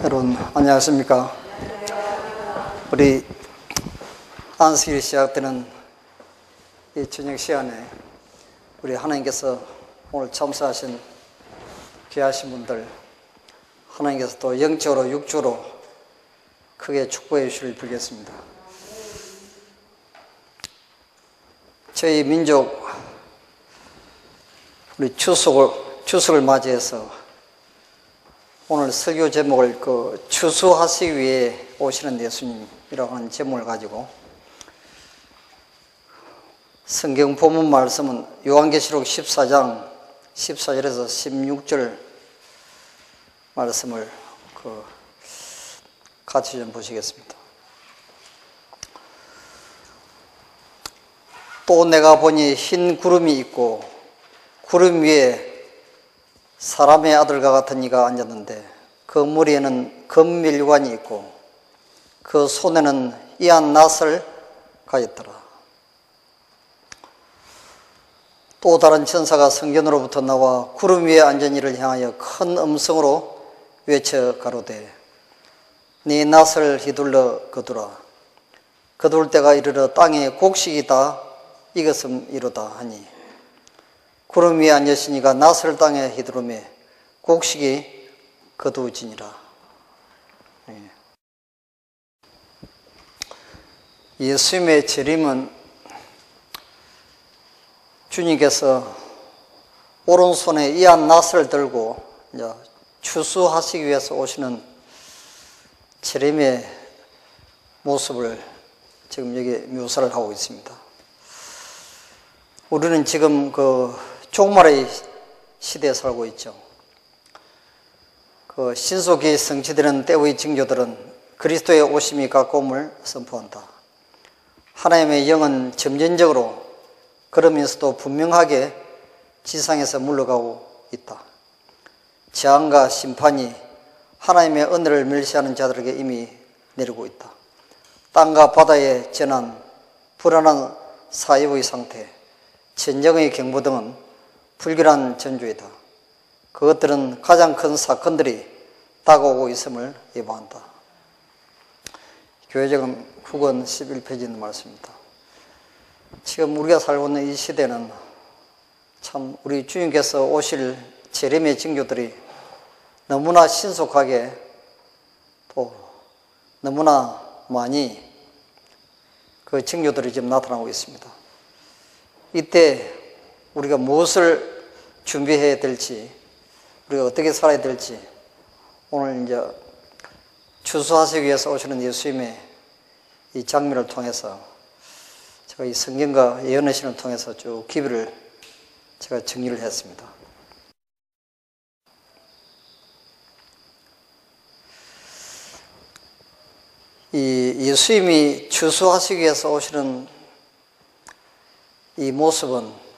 여러분 안녕하십니까? 우리 안식일이 시작되는 이 저녁 시간에 우리 하나님께서 오늘 참석하신 귀하신 분들, 하나님께서 또 영적으로 육적으로 크게 축복해 주시길 빌겠습니다. 저희 민족 우리 추석을 맞이해서 오늘 설교 제목을 추수하시기 위해 오시는 예수님이라고 하는 제목을 가지고, 성경 본문 말씀은 요한계시록 14장 14절에서 16절 말씀을 같이 좀 보시겠습니다. 또 내가 보니 흰 구름이 있고 구름 위에 사람의 아들과 같은 이가 앉았는데 그 머리에는 금밀관이 있고 그 손에는 이한 낫을 가졌더라. 또 다른 천사가 성전으로부터 나와 구름 위에 앉은 이를 향하여 큰 음성으로 외쳐 가로되 네 낫을 휘둘러 거두라. 거둘 때가 이르러 땅에 곡식이 다 익었음이로다 하니 구름 위에 앉으시니가 낫을 땅에 휘두르매 곡식이 거두어지니라. 예수님의 재림은 주님께서 오른손에 이한 낫을 들고 이제 추수하시기 위해서 오시는 재림의 모습을 지금 여기 묘사를 하고 있습니다. 우리는 지금 종말의 시대에 살고 있죠. 신속히 성취되는 때의 징조들은 그리스도의 오심이 가까움을 선포한다. 하나님의 영은 점진적으로 그러면서도 분명하게 지상에서 물러가고 있다. 재앙과 심판이 하나님의 은혜를 멸시하는 자들에게 이미 내리고 있다. 땅과 바다의 재난, 불안한 사회의 상태, 전쟁의 경보 등은 불길한 전조이다. 그것들은 가장 큰 사건들이 다가오고 있음을 예방한다. 교회적인 후건 11페이지에 있는 말씀입니다. 지금 우리가 살고 있는 이 시대는 참 우리 주님께서 오실 재림의 징조들이 너무나 신속하게 또 너무나 많이 그 징조들이 지금 나타나고 있습니다. 이때 우리가 무엇을 준비해야 될지, 우리가 어떻게 살아야 될지, 오늘 이제 추수하시기 위해서 오시는 예수님의 이 장면을 통해서 제가 이 성경과 예언의 신을 통해서 쭉 기별을 제가 정리를 했습니다. 이 예수님이 추수하시기 위해서 오시는 이 모습은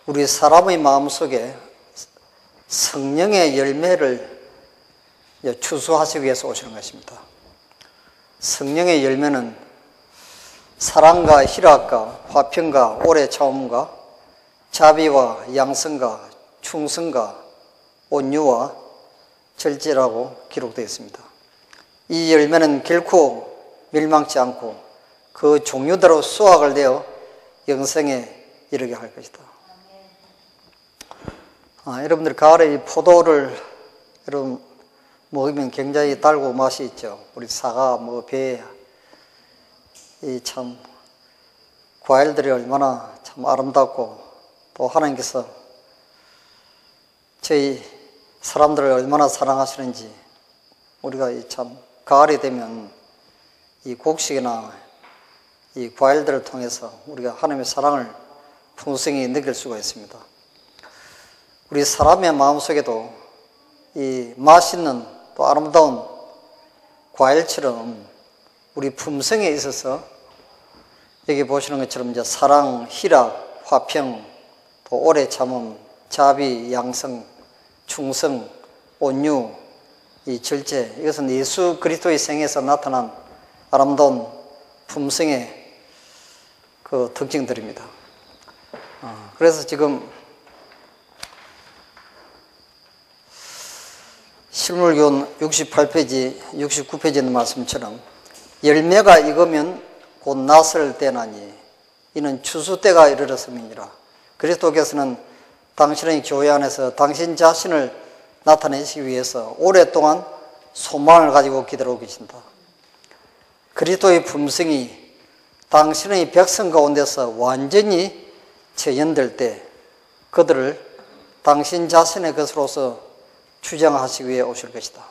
우리 사람의 마음속에 성령의 열매를 추수하시기 위해서 오시는 것입니다. 성령의 열매는 사랑과 희락과 화평과 오래 참음과 자비와 양성과 충성과 온유와 절제라고 기록되어 있습니다. 이 열매는 결코 멸망치 않고 그 종류대로 수확을 내어 영생에 이르게 할 것이다. 여러분들 가을에 이 포도를 여러분 먹으면 굉장히 달고 맛이 있죠. 우리 사과, 배, 이 참 과일들이 얼마나 참 아름답고 또 하나님께서 저희 사람들을 얼마나 사랑하시는지 우리가 이 참 가을이 되면 이 곡식이나 이 과일들을 통해서 우리가 하나님의 사랑을 풍성히 느낄 수가 있습니다. 우리 사람의 마음속에도 이 맛있는 또 아름다운 과일처럼 우리 품성에 있어서 여기 보시는 것처럼 이제 사랑, 희락, 화평, 또 오래 참음, 자비, 양성, 충성, 온유, 이 절제, 이것은 예수 그리스도의 생에서 나타난 아름다운 품성의 그 특징들입니다. 그래서 지금 실물교훈 68페이지, 69페이지에 있는 말씀처럼 열매가 익으면 곧 낫을 때나니 이는 추수 때가 이르렀음이니라. 그리스도께서는 당신의 교회 안에서 당신 자신을 나타내시기 위해서 오랫동안 소망을 가지고 기다리고 계신다. 그리스도의 품성이 당신의 백성 가운데서 완전히 재현될 때 그들을 당신 자신의 것으로서 추정하시기 위해 오실 것이다.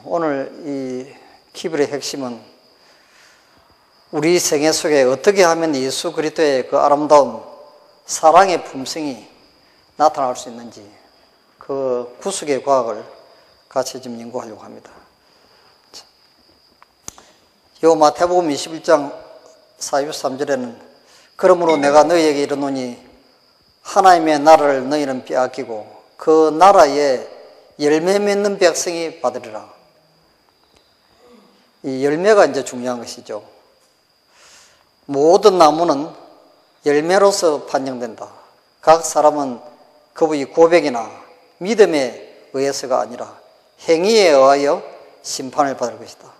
오늘 이 기별의 핵심은 우리 생애 속에 어떻게 하면 예수 그리스도의 그 아름다운 사랑의 품성이 나타날 수 있는지 그 구속의 과학을 같이 좀 연구하려고 합니다. 요 마태복음 21장 43절에는 그러므로 내가 너희에게 이르노니 하나님의 나라를 너희는 빼앗기고 그 나라에 열매 맺는 백성이 받으리라. 이 열매가 이제 중요한 것이죠. 모든 나무는 열매로서 판정된다. 각 사람은 그의 고백이나 믿음에 의해서가 아니라 행위에 의하여 심판을 받을 것이다.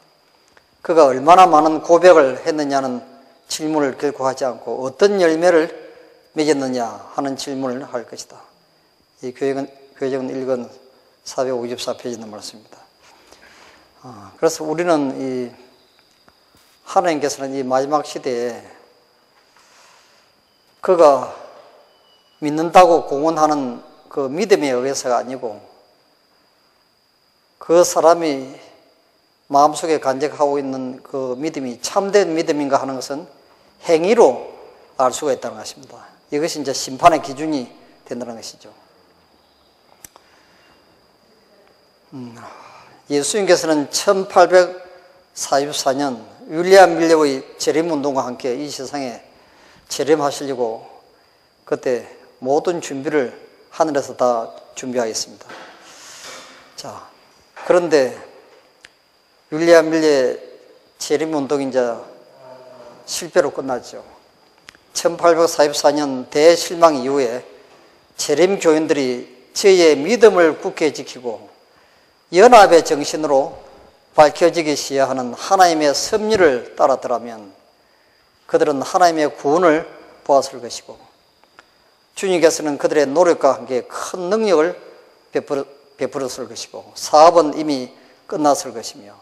그가 얼마나 많은 고백을 했느냐는 질문을 결코 하지 않고 어떤 열매를 맺었느냐 하는 질문을 할 것이다. 이 교회적은 1권 454페이지에 있는 말씀입니다. 그래서 우리는 이 하나님께서는 이 마지막 시대에 그가 믿는다고 공언하는 그 믿음에 의해서가 아니고 그 사람이 마음속에 간직하고 있는 그 믿음이 참된 믿음인가 하는 것은 행위로 알 수가 있다는 것입니다. 이것이 이제 심판의 기준이 된다는 것이죠. 예수님께서는 1844년 윌리엄 밀레의 재림운동과 함께 이 세상에 재림하시려고 그때 모든 준비를 하늘에서 다 준비하였습니다. 자, 그런데 윌리엄 밀레의 재림운동이 이제 실패로 끝났죠. 1844년 대실망 이후에 재림교인들이 저희의 믿음을 굳게 지키고 연합의 정신으로 밝혀지기 시작하는 하나님의 섭리를 따랐더라면 그들은 하나님의 구원을 보았을 것이고 주님께서는 그들의 노력과 함께 큰 능력을 베풀었을 것이고 사업은 이미 끝났을 것이며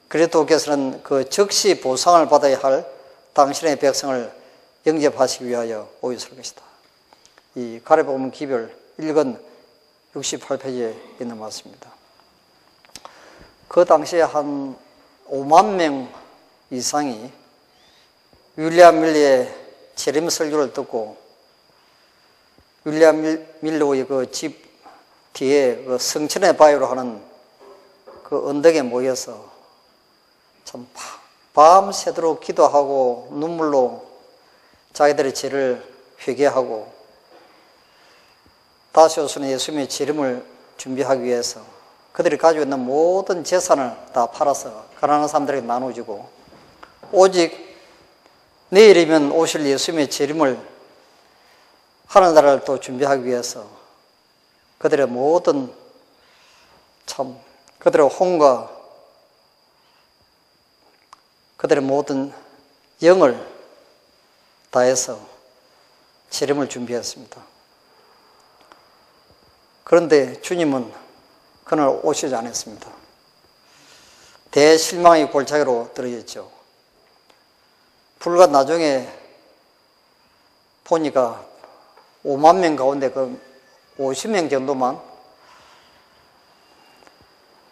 그리스도께서는 그 즉시 보상을 받아야 할 당신의 백성을 영접하시기 위하여 오셨을 것이다. 이 가래복음 기별 1권 68페이지에 있는 말씀입니다. 그 당시에 한 5만 명 이상이 윌리엄 밀레의 재림 설교를 듣고 윌리엄 밀레의 그 집 뒤에 그 성천의 바위로 하는 그 언덕에 모여서 참 밤새도록 기도하고 눈물로 자기들의 죄를 회개하고 다시 오시는 예수님의 재림을 준비하기 위해서 그들이 가지고 있는 모든 재산을 다 팔아서 가난한 사람들에게 나눠주고 오직 내일이면 오실 예수님의 재림을 하늘나라를 또 준비하기 위해서 그들의 모든 그들의 혼과 그들의 모든 영을 다해서 재림을 준비했습니다. 그런데 주님은 그날 오시지 않았습니다. 대실망의 골짜기로 떨어졌죠. 불과 나중에 보니까 5만 명 가운데 그 50명 정도만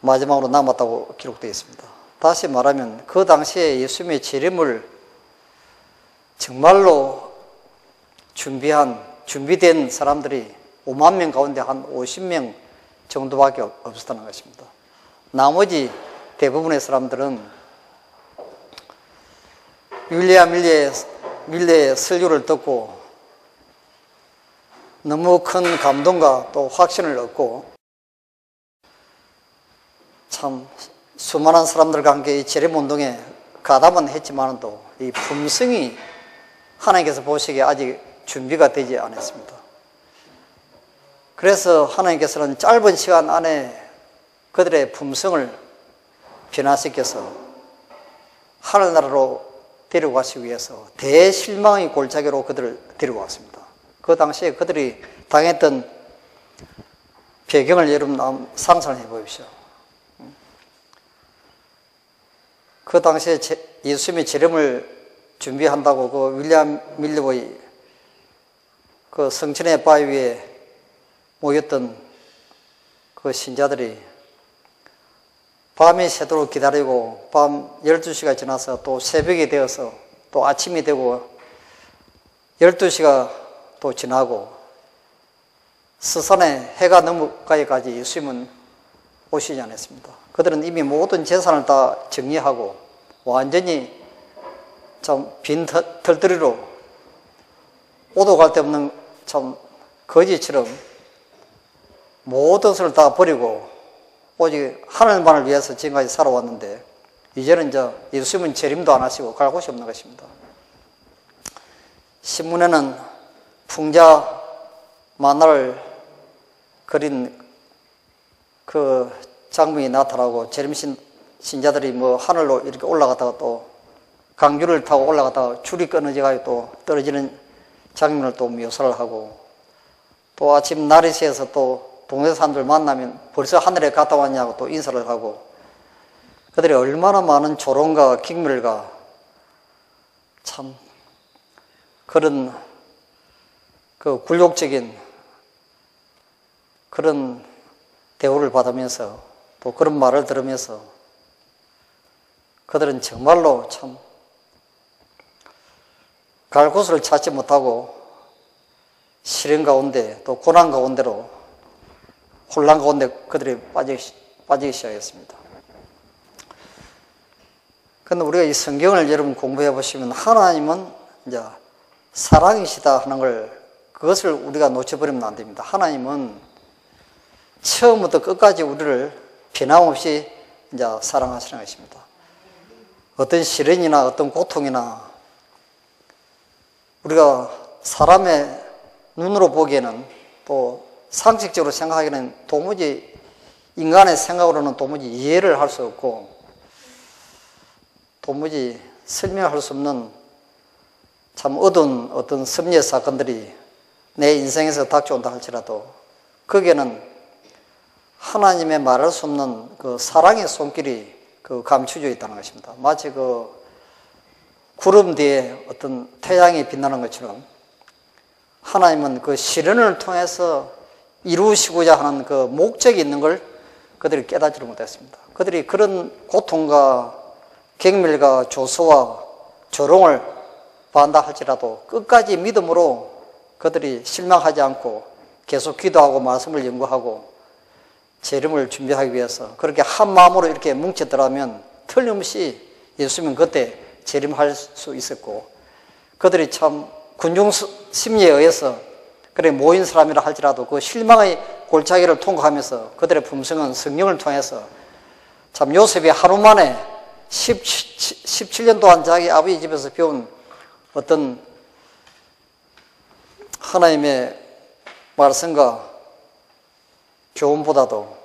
마지막으로 남았다고 기록되어 있습니다. 다시 말하면 그 당시에 예수님의 재림을 정말로 준비된 사람들이 5만 명 가운데 한 50명 정도밖에 없었다는 것입니다. 나머지 대부분의 사람들은 윌리엄 밀레의 설교를 듣고 너무 큰 감동과 또 확신을 얻고 참 수많은 사람들과 함께 이 재림운동에 가담은 했지만 또 이 품성이 하나님께서 보시기에 아직 준비가 되지 않았습니다. 그래서 하나님께서는 짧은 시간 안에 그들의 품성을 변화시켜서 하늘나라로 데려가시기 위해서 대실망의 골짜기로 그들을 데려왔습니다. 그 당시에 그들이 당했던 배경을 여러분 상상해 보십시오. 그 당시에 예수님의 재림을 준비한다고 그 윌리엄 밀러의 그 성천의 바위 위에 모였던 그 신자들이 밤이 새도록 기다리고 밤 12시가 지나서 또 새벽이 되어서 또 아침이 되고 12시가 또 지나고 스산에 해가 넘어가기까지 예수님은 오시지 않았습니다. 그들은 이미 모든 재산을 다 정리하고 완전히 참 빈 털들이로 오도 갈 데 없는 참 거지처럼 모든 것을 다 버리고 오직 하늘만을 위해서 지금까지 살아왔는데 이제는 예수님은 재림도 안 하시고 갈 곳이 없는 것입니다. 신문에는 풍자 만화를 그린 그 장면이 나타나고 재림 신자들이 뭐 하늘로 이렇게 올라갔다가 또 강줄을 타고 올라갔다가 줄이 끊어져가지고 또 떨어지는 장면을 또 묘사를 하고 또 아침 날이 새서 또 동네 사람들 만나면 벌써 하늘에 갔다 왔냐고 또 인사를 하고 그들이 얼마나 많은 조롱과 경멸과 참 그런 그 굴욕적인 그런 대우를 받으면서 또 그런 말을 들으면서 그들은 정말로 참 갈 곳을 찾지 못하고 시련 가운데 또 고난 가운데로 혼란 가운데 그들이 빠지기 시작했습니다. 그런데 우리가 이 성경을 여러분 공부해 보시면 하나님은 이제 사랑이시다 하는 그것을 우리가 놓쳐버리면 안 됩니다. 하나님은 처음부터 끝까지 우리를 변함없이 이제 사랑하시는 것입니다. 어떤 시련이나 어떤 고통이나 우리가 사람의 눈으로 보기에는 또 상식적으로 생각하기에는 도무지 인간의 생각으로는 도무지 이해를 할 수 없고 도무지 설명할 수 없는 참 어두운 어떤 섭리의 사건들이 내 인생에서 닥쳐온다 할지라도 거기에는 하나님의 말할 수 없는 그 사랑의 손길이 그 감추져 있다는 것입니다. 마치 그 구름 뒤에 어떤 태양이 빛나는 것처럼 하나님은 그 시련을 통해서 이루시고자 하는 그 목적이 있는 걸 그들이 깨닫지를 못했습니다. 그들이 그런 고통과 경멸과 조소와 조롱을 받는다 할지라도 끝까지 믿음으로 그들이 실망하지 않고 계속 기도하고 말씀을 연구하고 재림을 준비하기 위해서 그렇게 한 마음으로 이렇게 뭉쳤더라면 틀림없이 예수님은 그때 재림할 수 있었고 그들이 참 군중 심리에 의해서 그래 모인 사람이라 할지라도 그 실망의 골짜기를 통과하면서 그들의 품성은 성령을 통해서 참 요셉이 하루 만에 17년 동안 자기 아버지 집에서 배운 어떤 하나님의 말씀과 교훈보다도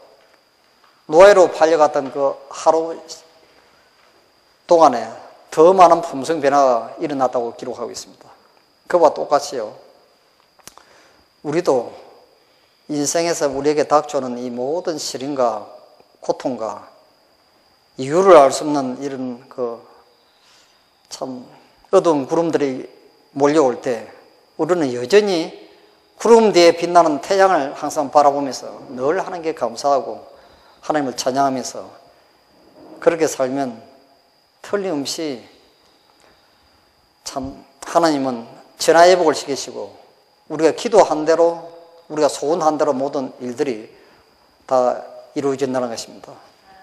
노예로 팔려갔던 그 하루 동안에 더 많은 품성 변화가 일어났다고 기록하고 있습니다. 그와 똑같이요. 우리도 인생에서 우리에게 닥쳐오는 이 모든 시련과 고통과 이유를 알 수 없는 이런 그 참 어두운 구름들이 몰려올 때 우리는 여전히 구름 뒤에 빛나는 태양을 항상 바라보면서 늘 하나님께 감사하고 하나님을 찬양하면서 그렇게 살면 틀림없이 참 하나님은 전화예복을 시키시고 우리가 기도한 대로 우리가 소원한 대로 모든 일들이 다 이루어진다는 것입니다.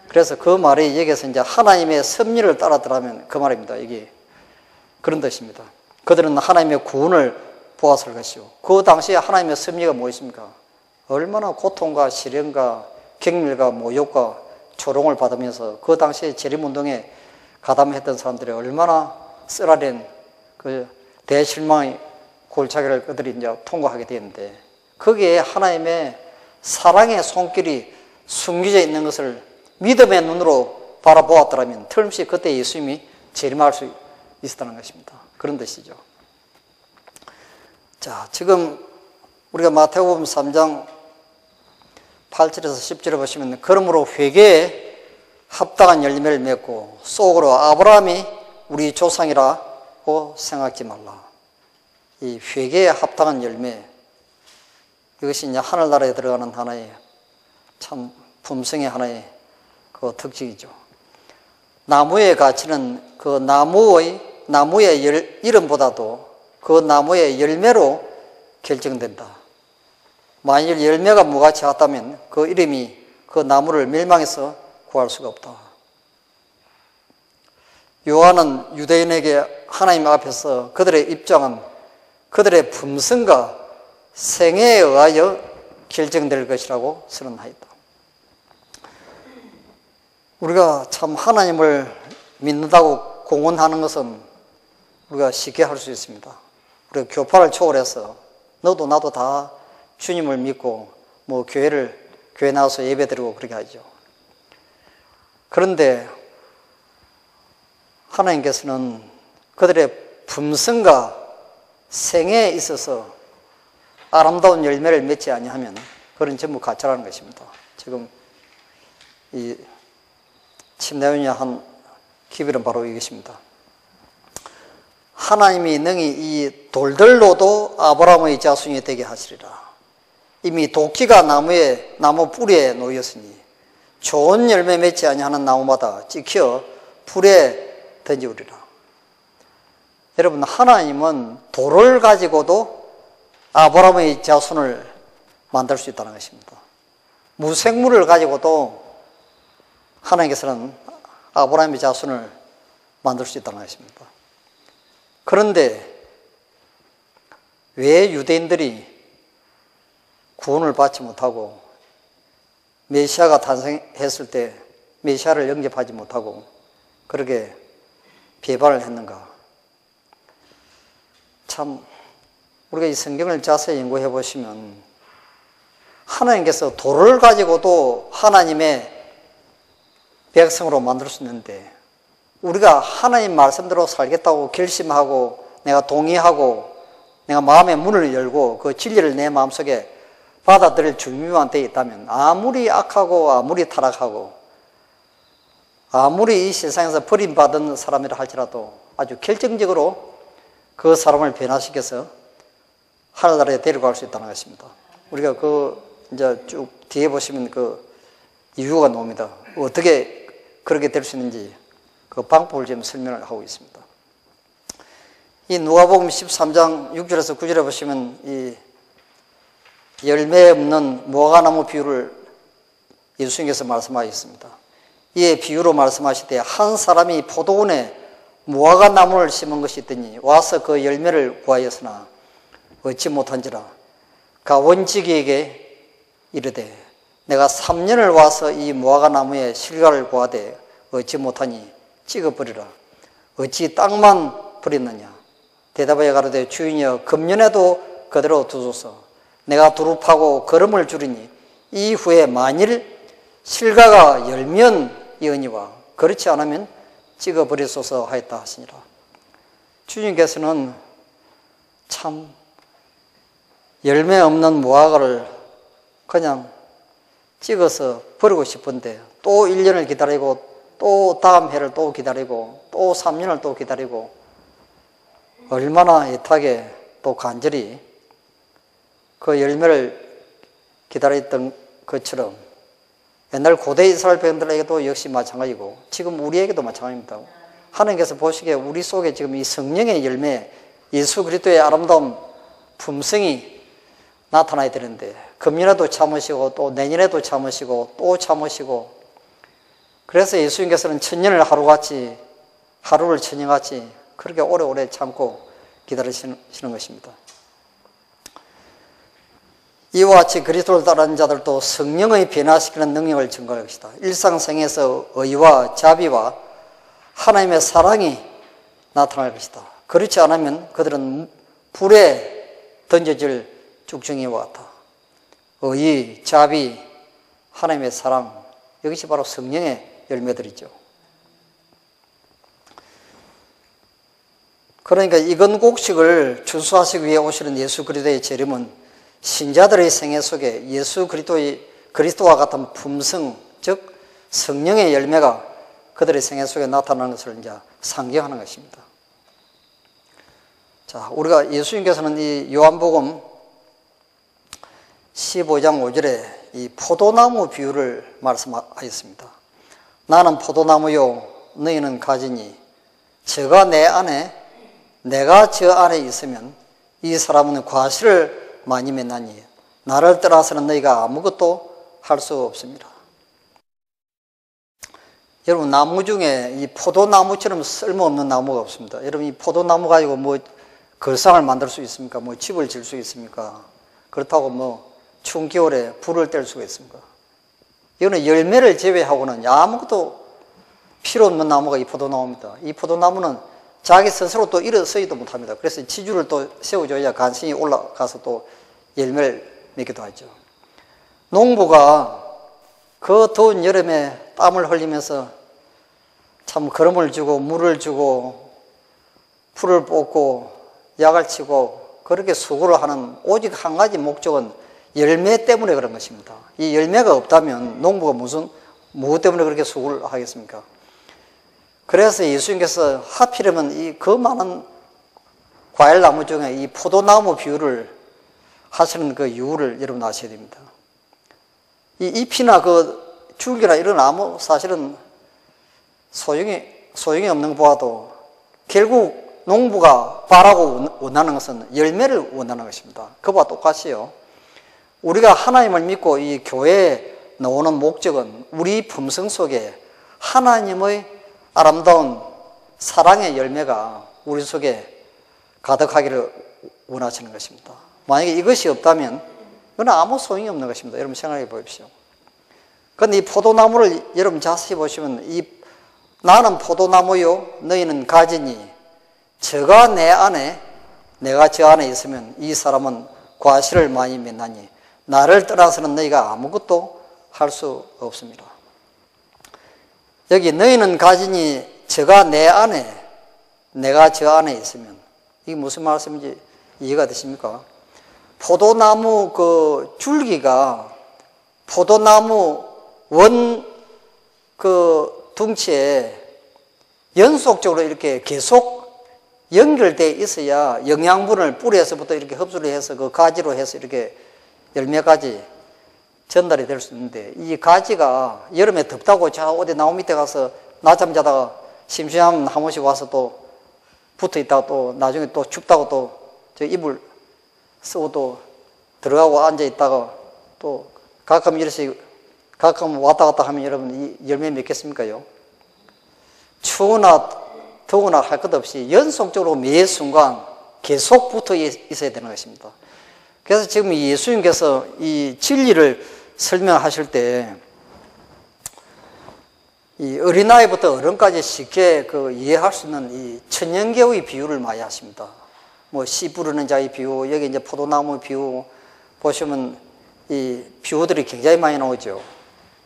그래서 그 말이 여기서 이제 하나님의 섭리를 따르더라면 그 말입니다. 이게 그런 뜻입니다. 그들은 하나님의 구원을 보았을 것이요. 그 당시에 하나님의 섭리가 무엇입니까? 얼마나 고통과 시련과 경멸과 모욕과 조롱을 받으면서 그 당시에 재림운동에 가담했던 사람들이 얼마나 쓰라린 그 대실망의 골짜기를 그들이 이제 통과하게 되는데 거기에 하나님의 사랑의 손길이 숨겨져 있는 것을 믿음의 눈으로 바라보았더라면 틀림없이 그때 예수님이 재림할 수 있었다는 것입니다. 그런 뜻이죠. 자, 지금 우리가 마태복음 3장 8절에서 10절에 보시면 그러므로 회개에 합당한 열매를 맺고 속으로 아브라함이 우리 조상이라고 생각지 말라. 이 회개에 합당한 열매, 이것이 이제 하늘나라에 들어가는 하나의 참 품성의 하나의 그 특징이죠. 나무의 가치는 그 나무의 이름보다도 그 나무의 열매로 결정된다. 만일 열매가 무가치 같다면 그 이름이 그 나무를 멸망해서 구할 수가 없다. 요한은 유대인에게 하나님 앞에서 그들의 입장은 그들의 품성과 생애에 의하여 결정될 것이라고 선언하였다. 우리가 참 하나님을 믿는다고 공언하는 것은 우리가 쉽게 할 수 있습니다. 우리가 교파를 초월해서 너도 나도 다 주님을 믿고 뭐 교회 나와서 예배드리고 그렇게 하죠. 그런데 하나님께서는 그들의 품성과 생애에 있어서 아름다운 열매를 맺지 아니하면 그건 전부 가짜라는 것입니다. 지금 이 침례원이 한 기별은 바로 이것입니다. 하나님이 능히 이 돌들로도 아브라함의 자손이 되게 하시리라. 이미 도끼가 나무 뿌리에 놓였으니 좋은 열매 맺지 아니하는 나무마다 찍혀 불에 던지우리라. 여러분, 하나님은 돌을 가지고도 아브라함의 자손을 만들 수 있다는 것입니다. 무생물을 가지고도 하나님께서는 아브라함의 자손을 만들 수 있다는 것입니다. 그런데 왜 유대인들이 구원을 받지 못하고 메시아가 탄생했을 때 메시아를 영접하지 못하고 그렇게 배반을 했는가? 참 우리가 이 성경을 자세히 연구해 보시면 하나님께서 돌을 가지고도 하나님의 백성으로 만들 수 있는데 우리가 하나님 말씀대로 살겠다고 결심하고 내가 동의하고 내가 마음의 문을 열고 그 진리를 내 마음속에 받아들일 준비만 되어 있다면 아무리 악하고 아무리 타락하고 아무리 이 세상에서 버림받은 사람이라 할지라도 아주 결정적으로 그 사람을 변화시켜서 하늘나라에 데려갈 수 있다는 것입니다. 우리가 이제 쭉 뒤에 보시면 그 이유가 나옵니다. 어떻게 그렇게 될 수 있는지 그 방법을 지금 설명을 하고 있습니다. 이 누가복음 13장 6절에서 9절에 보시면 이 열매 없는 무화과나무 비유를 예수님께서 말씀하셨습니다. 이에 비유로 말씀하실 때 한 사람이 포도원에 무화과나무를 심은 것이 있더니 와서 그 열매를 구하였으나 얻지 못한지라 가 원지기에게 이르되 내가 3년을 와서 이 무화과나무에 실과를 구하되 얻지 못하니 찍어버리라. 어찌 땅만 버렸느냐? 대답하여 가로되 주인이여 금년에도 그대로 두소서. 내가 두릅하고 거름을 주리니 이후에 만일 실과가 열면 이으니와 그렇지 않으면 찍어버리소서 하였다 하시니라. 주님께서는 참 열매 없는 무화과를 그냥 찍어서 버리고 싶은데 또 1년을 기다리고 또 다음 해를 또 기다리고 또 3년을 또 기다리고 얼마나 애타게 또 간절히 그 열매를 기다렸던 것처럼 옛날 고대 이스라엘 백성들에게도 역시 마찬가지고 지금 우리에게도 마찬가지입니다. 하나님께서 보시기에 우리 속에 지금 이 성령의 열매, 예수 그리스도의 아름다운 품성이 나타나야 되는데 금년에도 참으시고 또 내년에도 참으시고 또 참으시고 그래서 예수님께서는 천년을 하루같이 하루를 천년같이 그렇게 오래오래 참고 기다리시는 것입니다. 이와 같이 그리스도를 따르는 자들도 성령의 변화시키는 능력을 증거할 것이다. 일상생에서 의와 자비와 하나님의 사랑이 나타날 것이다. 그렇지 않으면 그들은 불에 던져질 죽정이와 같다. 의의, 자비, 하나님의 사랑, 이것이 바로 성령의 열매들이죠. 그러니까 이건 곡식을 준수하시기 위해 오시는 예수 그리스도의 재림은 신자들의 생애 속에 예수 그리스도와 같은 품성, 즉 성령의 열매가 그들의 생애 속에 나타나는 것을 이제 상징하는 것입니다. 자, 우리가 예수님께서는 이 요한복음 15장 5절에 이 포도나무 비유를 말씀하셨습니다. 나는 포도나무요 너희는 가지니 저가 내 안에 내가 저 안에 있으면 이 사람은 과실을 많이 맺나니 나를 떠나서는 너희가 아무것도 할 수 없습니다. 여러분, 나무 중에 이 포도나무처럼 쓸모없는 나무가 없습니다. 여러분, 이 포도나무 가지고 뭐 걸상을 만들 수 있습니까? 뭐 집을 질 수 있습니까? 그렇다고 뭐 추운 겨울에 불을 뗄 수가 있습니까? 이거는 열매를 제외하고는 아무것도 필요 없는 나무가 이 포도나무입니다. 이 포도나무는 자기 스스로 또 일어서지도 못합니다. 그래서 지주를 또 세워줘야 간신히 올라가서 또 열매를 맺기도 하죠. 농부가 그 더운 여름에 땀을 흘리면서 참 거름을 주고 물을 주고 풀을 뽑고 약을 치고 그렇게 수고를 하는 오직 한 가지 목적은 열매 때문에 그런 것입니다. 이 열매가 없다면 농부가 무엇 때문에 그렇게 수고를 하겠습니까? 그래서 예수님께서 하필이면 이 그 많은 과일나무 중에 이 포도나무 비유를 하시는 그 이유를 여러분 아셔야 됩니다. 이 잎이나 그 줄기나 이런 나무 사실은 소용이 없는 것보다도 결국 농부가 바라고 원하는 것은 열매를 원하는 것입니다. 그와 똑같이요. 우리가 하나님을 믿고 이 교회에 나오는 목적은 우리 품성 속에 하나님의 아름다운 사랑의 열매가 우리 속에 가득하기를 원하시는 것입니다. 만약에 이것이 없다면 이건 아무 소용이 없는 것입니다. 여러분 생각해 보십시오. 그런데 이 포도나무를 여러분 자세히 보시면 나는 포도나무요 너희는 가지니 저가 내 안에 내가 저 안에 있으면 이 사람은 과실을 많이 맺나니 나를 떠나서는 너희가 아무것도 할 수 없습니다. 여기 너희는 가지니 저가 내 안에 내가 저 안에 있으면 이게 무슨 말씀인지 이해가 되십니까? 포도나무 그 줄기가 포도나무 그 둥치에 연속적으로 이렇게 계속 연결되어 있어야 영양분을 뿌리에서부터 이렇게 흡수를 해서 그 가지로 해서 이렇게 열매까지 전달이 될 수 있는데 이 가지가 여름에 덥다고 저 어디 나무 밑에 가서 낮잠 자다가 심심하면 한 번씩 와서 또 붙어 있다가 또 나중에 또 춥다고 또 저 이불 쓰고 또 들어가고 앉아 있다가 또 가끔 왔다 갔다 하면 여러분 이 열매 맺겠습니까요? 추우나 더우나 할 것 없이 연속적으로 매 순간 계속 붙어 있어야 되는 것입니다. 그래서 지금 예수님께서 이 진리를 설명하실 때 이 어린아이부터 어른까지 쉽게 이해할 수 있는 이 천연계의 비유를 많이 하십니다. 뭐 씨 부르는 자의 비유, 여기 이제 포도나무 비유 보시면 이 비유들이 굉장히 많이 나오죠.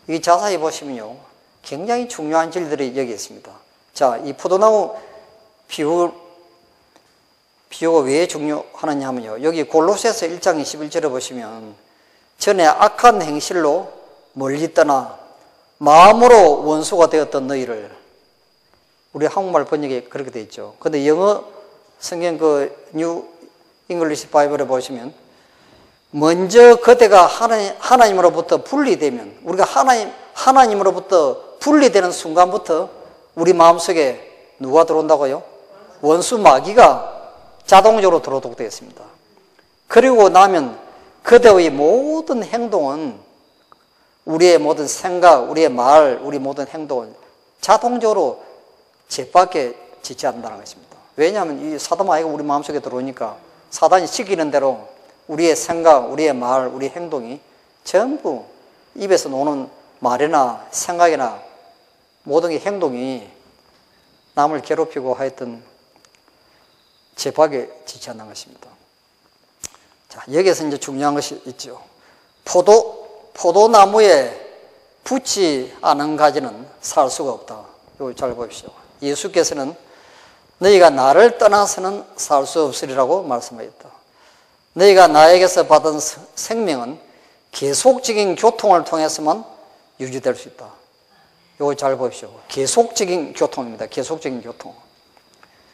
이 자세히 보시면요, 굉장히 중요한 진리들이 여기 있습니다. 자, 이 포도나무 비유가 왜 중요하느냐 하면요, 여기 골로새서 1장 21절에 보시면 전에 악한 행실로 멀리 떠나 마음으로 원수가 되었던 너희를, 우리 한국말 번역에 그렇게 되어 있죠. 근데 영어 성경 뉴 잉글리시 바이블에 보시면 먼저 그대가 하나님으로부터 분리되면, 우리가 하나님으로부터 분리되는 순간부터 우리 마음속에 누가 들어온다고요? 원수 마귀가 자동적으로 들어오도록 되어 있습니다. 그리고 나면 그대의 모든 행동은, 우리의 모든 생각, 우리의 말, 우리 모든 행동은 자동적으로 죄밖에 짓지 않는다는 것입니다. 왜냐하면 이 사단 마귀가 우리 마음속에 들어오니까 사단이 시키는 대로 우리의 생각, 우리의 말, 우리 행동이 전부 입에서 나오는 말이나 생각이나 모든 게 행동이 남을 괴롭히고 하여튼 죄밖에 짓지 않는 것입니다. 자, 여기에서 이제 중요한 것이 있죠. 포도나무에 붙지 않은 가지는 살 수가 없다. 이거 잘 보십시오. 예수께서는 너희가 나를 떠나서는 살 수 없으리라고 말씀하셨다. 너희가 나에게서 받은 생명은 계속적인 교통을 통해서만 유지될 수 있다. 이거 잘 보십시오. 계속적인 교통입니다. 계속적인 교통.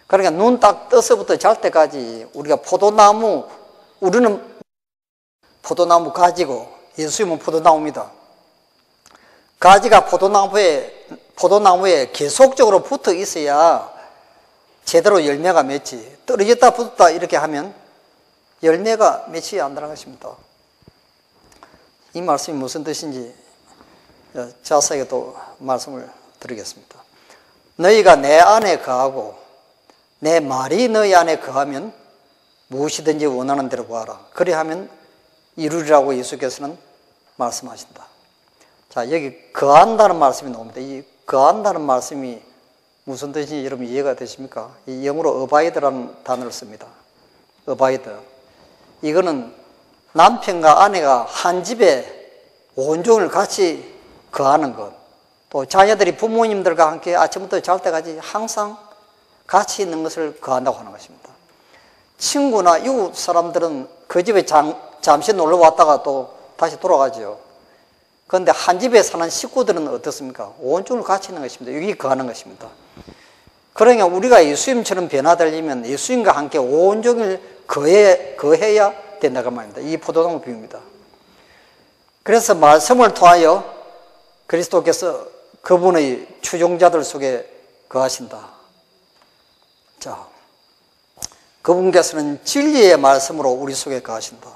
그러니까 눈 딱 떠서부터 잘 때까지 우리가 우리는 포도나무 가지고 예수님은 포도나무입니다. 가지가 포도나무에 계속적으로 붙어 있어야 제대로 열매가 맺지. 떨어졌다 붙었다 이렇게 하면 열매가 맺지 않는다는 것입니다. 이 말씀이 무슨 뜻인지 자세하게 또 말씀을 드리겠습니다. 너희가 내 안에 거하고 내 말이 너희 안에 거하면 무엇이든지 원하는 대로 구하라. 그리하면 이루리라고 예수께서는 말씀하신다. 자, 여기 거한다는 말씀이 나옵니다. 이 거한다는 말씀이 무슨 뜻인지 여러분 이해가 되십니까? 이 영어로 어바이드라는 단어를 씁니다. 어바이드. 이거는 남편과 아내가 한 집에 온종일 같이 거하는 것. 또 자녀들이 부모님들과 함께 아침부터 잘 때까지 항상 같이 있는 것을 거한다고 하는 것입니다. 친구나 이웃 사람들은 그 집에 잠시 놀러 왔다가 또 다시 돌아가죠. 그런데 한 집에 사는 식구들은 어떻습니까? 온종일 같이 있는 것입니다. 여기 거하는 것입니다. 그러니까 우리가 예수님처럼 변화되려면 예수님과 함께 온종일 거해야 된다고 말입니다. 이 포도나무 비유입니다. 그래서 말씀을 통하여 그리스도께서 그분의 추종자들 속에 거하신다. 자, 그분께서는 진리의 말씀으로 우리 속에 거하신다.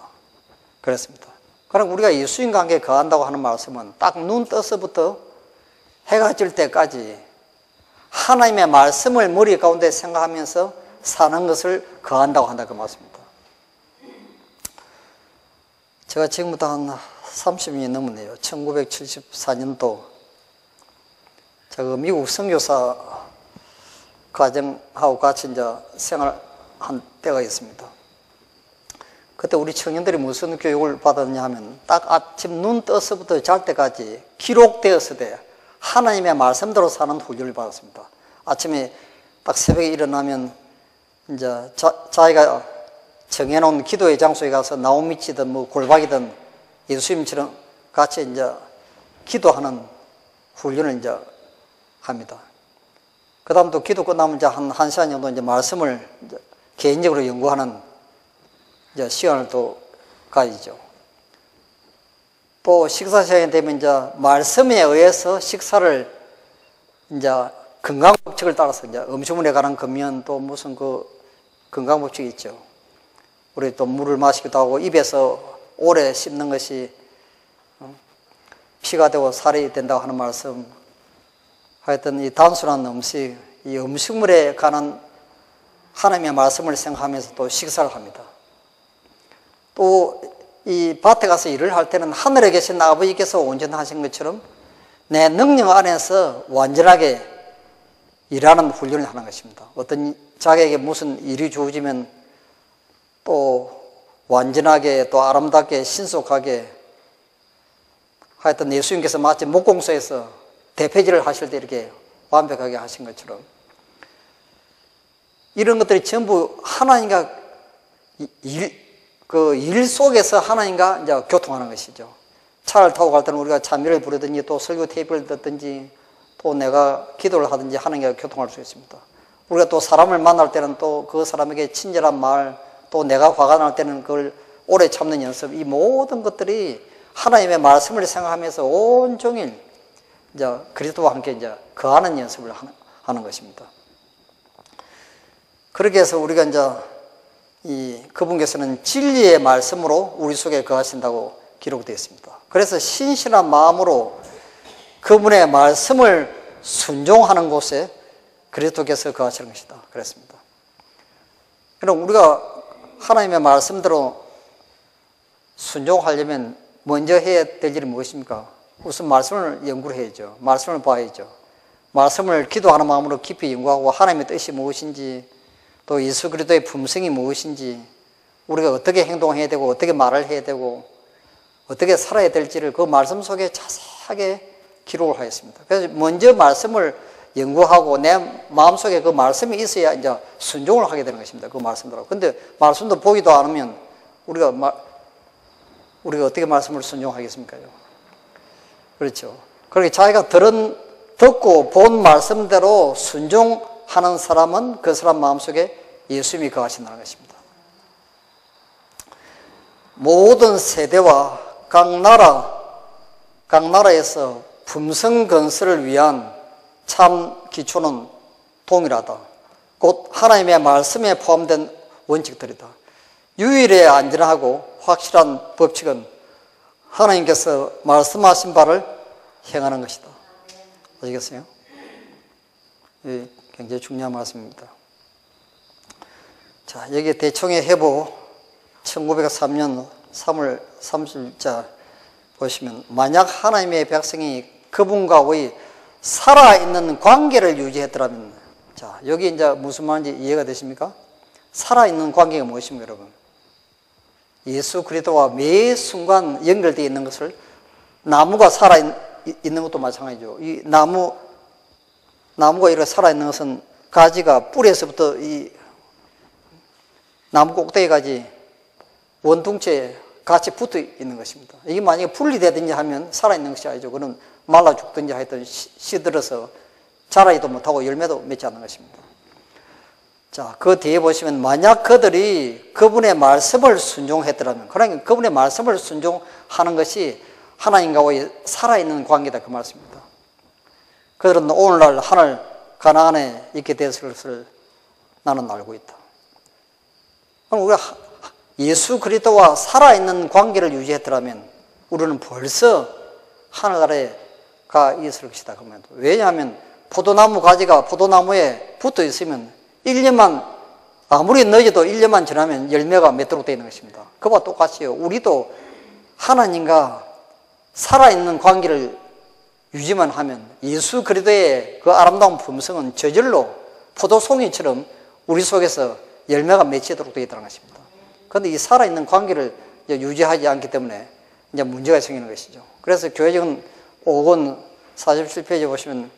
그랬습니다. 그럼 우리가 예수님과 함께 거한다고 하는 말씀은 딱 눈 떠서부터 해가 질 때까지 하나님의 말씀을 머리 가운데 생각하면서 사는 것을 거한다고 한다 그 말씀입니다. 제가 지금부터 한 30년이 넘었네요. 1974년도 제가 미국 선교사 과정하고 같이 이제 생활한 때가 있습니다. 그때 우리 청년들이 무슨 교육을 받았냐 하면 딱 아침 눈 떠서부터 잘 때까지 기록되었을 때 하나님의 말씀대로 사는 훈련을 받았습니다. 아침에 딱 새벽에 일어나면 이제 자기가 정해놓은 기도의 장소에 가서 나무밑이든 뭐 골박이든 예수님처럼 같이 이제 기도하는 훈련을 이제 합니다. 그 다음 또 기도 끝나면 이제 한 시간 정도 이제 말씀을 이제 개인적으로 연구하는 이제 시간을 또 가지죠. 또 식사 시간이 되면 이제 말씀에 의해서 식사를 이제 건강법칙을 따라서 이제 음식물에 관한 금연 또 무슨 그 건강법칙이 있죠. 우리 또 물을 마시기도 하고 입에서 오래 씹는 것이 피가 되고 살이 된다고 하는 말씀. 하여튼 이 단순한 음식, 이 음식물에 관한 하나님의 말씀을 생각하면서 또 식사를 합니다. 또 이 밭에 가서 일을 할 때는 하늘에 계신 아버지께서 온전하신 것처럼 내 능력 안에서 완전하게 일하는 훈련을 하는 것입니다. 어떤 자기에게 무슨 일이 주어지면 또 완전하게 또 아름답게 신속하게 하여튼 예수님께서 마치 목공소에서 대패질을 하실 때 이렇게 완벽하게 하신 것처럼 이런 것들이 전부 하나님과 그 일 속에서 하나님과 이제 교통하는 것이죠. 차를 타고 갈 때는 우리가 찬미를 부르든지 또 설교 테이프를 듣든지 또 내가 기도를 하든지 하나님과 교통할 수 있습니다. 우리가 또 사람을 만날 때는 또 그 사람에게 친절한 말, 또 내가 화가 날 때는 그걸 오래 참는 연습, 이 모든 것들이 하나님의 말씀을 생각하면서 온종일 이제 그리스도와 함께 이제 거하는 연습을 하는 것입니다. 그렇게 해서 우리가 이제 그분께서는 진리의 말씀으로 우리 속에 거하신다고 기록되어 있습니다. 그래서 신실한 마음으로 그분의 말씀을 순종하는 곳에 그리스도께서 거하시는 것이다. 그랬습니다. 그럼 우리가 하나님의 말씀대로 순종하려면 먼저 해야 될 일이 무엇입니까? 우선 말씀을 연구를 해야죠. 말씀을 봐야죠. 말씀을 기도하는 마음으로 깊이 연구하고 하나님의 뜻이 무엇인지 또 예수 그리스도의 품성이 무엇인지 우리가 어떻게 행동해야 되고 어떻게 말을 해야 되고 어떻게 살아야 될지를 그 말씀 속에 자세하게 기록을 하였습니다. 그래서 먼저 말씀을 연구하고 내 마음속에 그 말씀이 있어야 이제 순종을 하게 되는 것입니다. 그 말씀대로. 근데 말씀도 보기도 않으면 우리가 어떻게 말씀을 순종하겠습니까? 그렇죠. 그렇게 자기가 듣고 본 말씀대로 순종하는 사람은 그 사람 마음속에 예수님이 거하신다는 것입니다. 모든 세대와 각 나라에서 품성 건설을 위한 참 기초는 동일하다. 곧 하나님의 말씀에 포함된 원칙들이다. 유일에 안전하고 확실한 법칙은 하나님께서 말씀하신 바를 행하는 것이다. 아시겠어요? 예, 굉장히 중요한 말씀입니다. 자, 여기 대청의 해보 1903년 3월 30일자 보시면 만약 하나님의 백성이 그분과의 살아있는 관계를 유지했더라면, 자, 여기 이제 무슨 말인지 이해가 되십니까? 살아있는 관계가 무엇입니까, 여러분? 예수 그리스도와 매 순간 연결되어 있는 것을, 나무가 살아있는 것도 마찬가지죠. 이 나무가 이렇게 살아있는 것은 가지가 뿌리에서부터 이 나무 꼭대기까지 원통체에 같이 붙어 있는 것입니다. 이게 만약에 분리되든지 하면 살아있는 것이 아니죠. 그건 말라 죽든지 하여튼 시들어서 자라지도 못하고 열매도 맺지 않는 것입니다. 자, 그 뒤에 보시면 만약 그들이 그분의 말씀을 순종했더라면, 그러니까 그분의 말씀을 순종하는 것이 하나님과의 살아있는 관계다, 그 말씀입니다. 그들은 오늘날 하늘 가나안에 있게 됐을 것을 나는 알고 있다. 그럼 우리가 예수 그리스도와 살아있는 관계를 유지했더라면 우리는 벌써 하늘나라에 가 있을 것이다. 그러면 왜냐하면 포도나무 가지가 포도나무에 붙어 있으면 1년만, 아무리 늦어도 1년만 지나면 열매가 맺도록 되어 있는 것입니다. 그와 똑같이요. 우리도 하나님과 살아있는 관계를 유지만 하면 예수 그리스도의 그 아름다운 품성은 저절로 포도송이처럼 우리 속에서 열매가 맺히도록 되어 있다는 것입니다. 그런데 이 살아있는 관계를 유지하지 않기 때문에 이제 문제가 생기는 것이죠. 그래서 교회적인 5권 47페이지에 보시면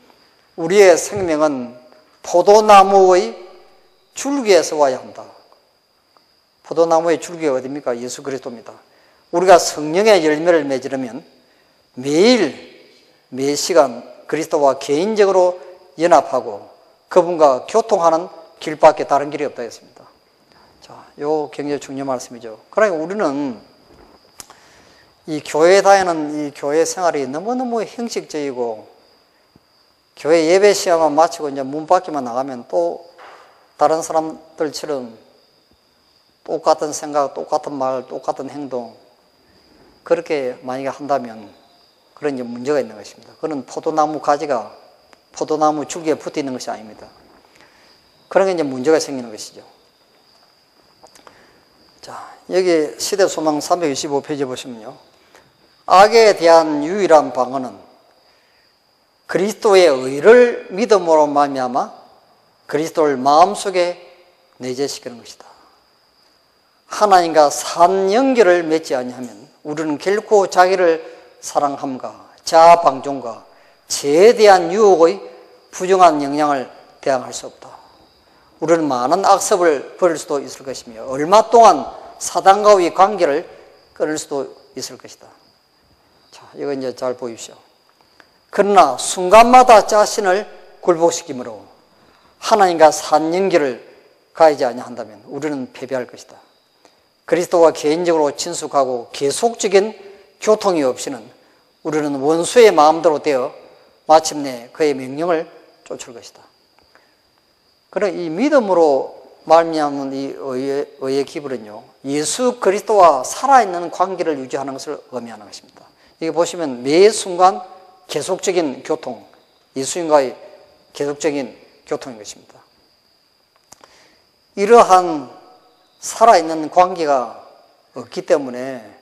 우리의 생명은 포도나무의 줄기에서 와야 한다. 포도나무의 줄기가 어디입니까? 예수 그리스도입니다. 우리가 성령의 열매를 맺으려면 매일 매 시간 그리스도와 개인적으로 연합하고 그분과 교통하는 길밖에 다른 길이 없다 했습니다. 자, 요 굉장히 중요한 말씀이죠. 그러니까 우리는 이 교회 다니는 이 교회 생활이 너무너무 형식적이고 교회 예배 시간만 마치고 이제 문 밖에만 나가면 또 다른 사람들처럼 똑같은 생각, 똑같은 말, 똑같은 행동 그렇게 만약에 한다면 그런 이제 문제가 있는 것입니다. 그건 포도나무 가지가 포도나무 줄기에 붙어 있는 것이 아닙니다. 그런 게 이제 문제가 생기는 것이죠. 자, 여기 시대소망 325페이지 보시면요. 악에 대한 유일한 방어는 그리스도의 의를 믿음으로 말미암아 그리스도를 마음속에 내재시키는 것이다. 하나님과 산 연결을 맺지 아니하면 우리는 결코 자기를 사랑함과 자아방종과 죄에 대한 유혹의 부정한 영향을 대항할 수 없다. 우리는 많은 악습을 벌일 수도 있을 것이며 얼마 동안 사단과의 관계를 끊을 수도 있을 것이다. 자, 이거 이제 잘 보십시오. 그러나 순간마다 자신을 굴복시키므로 하나님과 산 연결을 가하지 아니한다면 우리는 패배할 것이다. 그리스도와 개인적으로 친숙하고 계속적인 교통이 없이는 우리는 원수의 마음대로 되어 마침내 그의 명령을 쫓을 것이다. 그럼 이 믿음으로 말미암은 이 의의 기불은요, 예수 그리스도와 살아있는 관계를 유지하는 것을 의미하는 것입니다. 이게 보시면 매 순간 계속적인 교통, 예수님과의 계속적인 교통인 것입니다. 이러한 살아있는 관계가 없기 때문에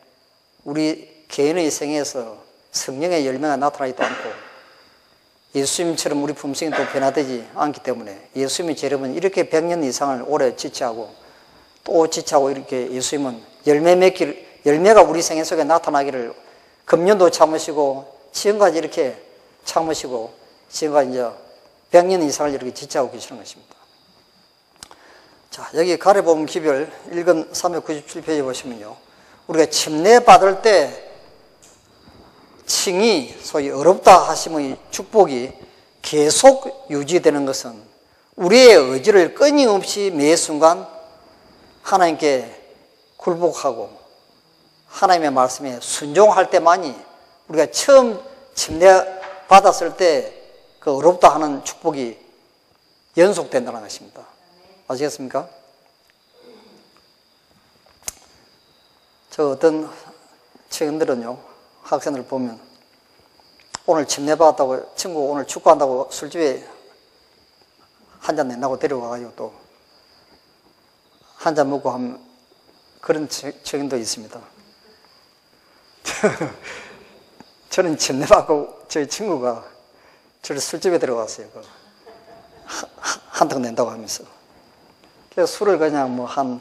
우리 개인의 생애에서 성령의 열매가 나타나지도 않고 예수님처럼 우리 품성이 또 변화되지 않기 때문에 예수님이 제려면 이렇게 100년 이상을 오래 지체하고 또 지체하고 이렇게 예수님은 열매가 우리 생애 속에 나타나기를 금년도 참으시고 지금까지 이렇게 참으시고 지금까지 이제 100년 이상을 이렇게 지체하고 계시는 것입니다. 자, 여기 가려보면 기별 1권 397페이지 보시면요. 우리가 침례받을 때 칭이 소위 어렵다 하심의 축복이 계속 유지되는 것은 우리의 의지를 끊임없이 매 순간 하나님께 굴복하고 하나님의 말씀에 순종할 때만이 우리가 처음 침례받았을 때 그 어렵다 하는 축복이 연속된다는 것입니다. 아시겠습니까? 저 어떤 친구들은요, 학생들 보면 오늘 침례받았다고, 친구 오늘 축구한다고 술집에 한 잔 낸다고 데려와가지고 또 한 잔 먹고 하면 그런 친구도 있습니다. 저는 침례받고 저희 친구가 저를 술집에 데려갔어요. 한턱 낸다고 하면서. 그래서 술을 그냥 뭐 한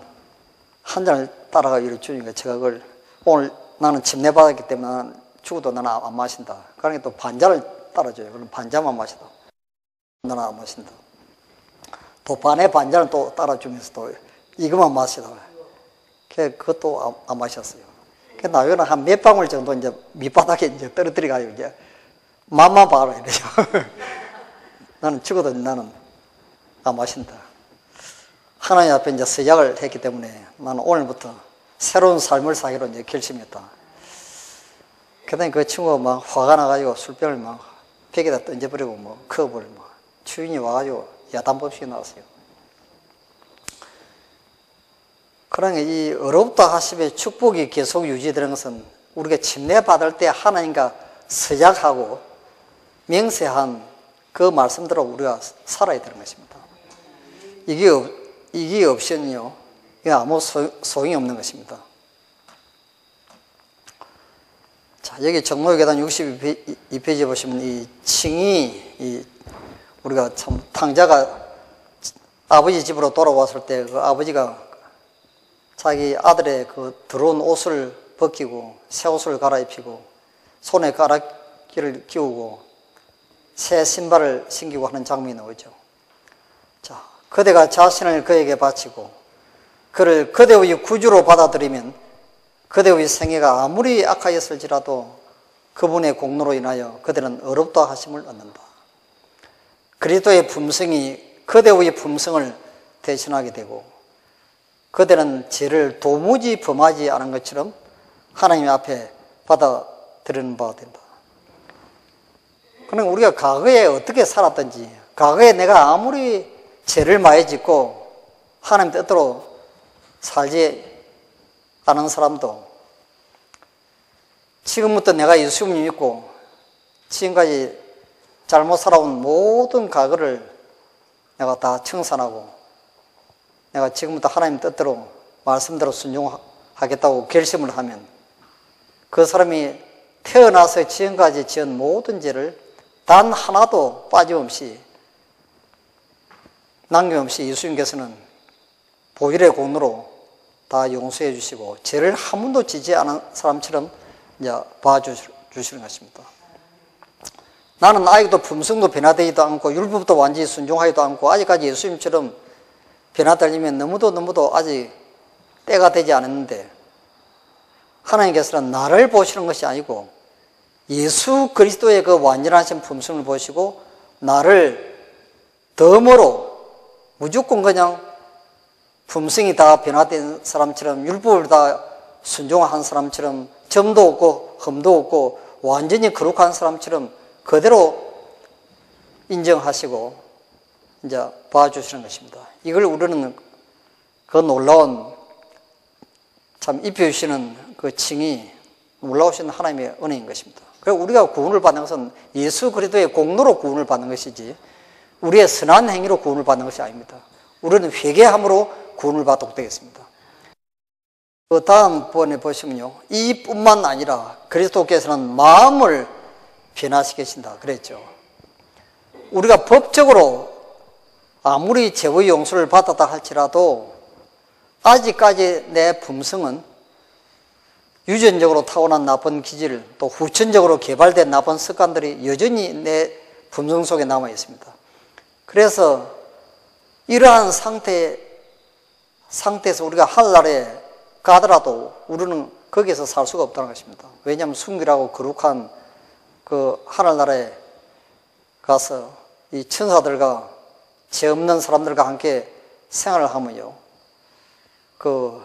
잔을 따라가 이렇게 주니까 제가 그걸 오늘 나는 침례받았기 때문에 나는 죽어도 나는 안 마신다. 그러니까 또 반잔을 따라줘요. 그럼 반잔만 마시다. 나는 안 마신다. 또 반잔을 또 따라주면서 또 이것만 마시다. 그것도 안 마셨어요. 나중에는 한 몇 방울 정도 이제 밑바닥에 이제 떨어뜨려가지고 이제 맛만 봐라 이러죠. 나는 죽어도 나는 안 마신다. 하나님 앞에 이제 서약을 했기 때문에 나는 오늘부터 새로운 삶을 사기로 이제 결심했다. 그다음에 그 친구가 막 화가 나가지고 술병을 막 벽에다 던져버리고 뭐 컵을 막 주인이 와가지고 야단법씩 나왔어요. 그러니까 이 어렵다 하심의 축복이 계속 유지되는 것은 우리가 침례받을 때 하나님과 서약하고 맹세한 그 말씀대로 우리가 살아야 되는 것입니다. 이게 없이는요, 이게 아무 소용이 없는 것입니다. 자, 여기 정로의 계단 62페이지에 보시면 이 칭이, 우리가 참 탕자가 아버지 집으로 돌아왔을 때 그 아버지가 자기 아들의 그 더러운 옷을 벗기고 새 옷을 갈아입히고 손에 가락기를 끼우고 새 신발을 신기고 하는 장면이 나오죠. 자, 그대가 자신을 그에게 바치고 그를 그대의 구주로 받아들이면 그대의 생애가 아무리 악하였을지라도 그분의 공로로 인하여 그대는 어렵다 하심을 얻는다. 그리스도의 품성이 그대의 품성을 대신하게 되고 그대는 죄를 도무지 범하지 않은 것처럼 하나님 앞에 받아들이는 바가 된다. 그러니까 우리가 과거에 어떻게 살았든지 과거에 내가 아무리 죄를 많이 짓고 하나님 뜻대로 살지 않은 사람도 지금부터 내가 예수님을 믿고 지금까지 잘못 살아온 모든 과거를 내가 다 청산하고 내가 지금부터 하나님 뜻대로 말씀대로 순종하겠다고 결심을 하면 그 사람이 태어나서 지금까지 지은 모든 죄를 단 하나도 빠짐없이 남김없이 예수님께서는 보혈의 공로로 다 용서해 주시고 죄를 한 번도 지지 않은 사람처럼 이제 봐주시는 것입니다. 나는 아직도 품성도 변화되지도 않고 율법도 완전히 순종하지도 않고 아직까지 예수님처럼 변화되려면 너무도 아직 때가 되지 않았는데 하나님께서는 나를 보시는 것이 아니고 예수 그리스도의 그 완전하신 품성을 보시고 나를 덤으로 무조건 그냥 품성이 다 변화된 사람처럼 율법을 다 순종한 사람처럼 점도 없고 흠도 없고 완전히 거룩한 사람처럼 그대로 인정하시고 이제 봐주시는 것입니다. 이걸 우리는 그 놀라운 참 입혀주시는 그 칭이 놀라우신 하나님의 은혜인 것입니다. 그리고 우리가 구원을 받는 것은 예수 그리스도의 공로로 구원을 받는 것이지 우리의 선한 행위로 구원을 받는 것이 아닙니다. 우리는 회개함으로 구원을 받도록 되겠습니다. 그 다음 번에 보시면요, 이뿐만 아니라 그리스도께서는 마음을 변화시키신다 그랬죠. 우리가 법적으로 아무리 죄의 용서를 받았다 할지라도 아직까지 내 품성은 유전적으로 타고난 나쁜 기질, 또 후천적으로 개발된 나쁜 습관들이 여전히 내 품성 속에 남아 있습니다. 그래서 이러한 상태에서 우리가 하늘나라에 가더라도 우리는 거기에서 살 수가 없다는 것입니다. 왜냐하면 순결하고 거룩한 그 하늘나라에 가서 이 천사들과 죄 없는 사람들과 함께 생활을 하면요, 그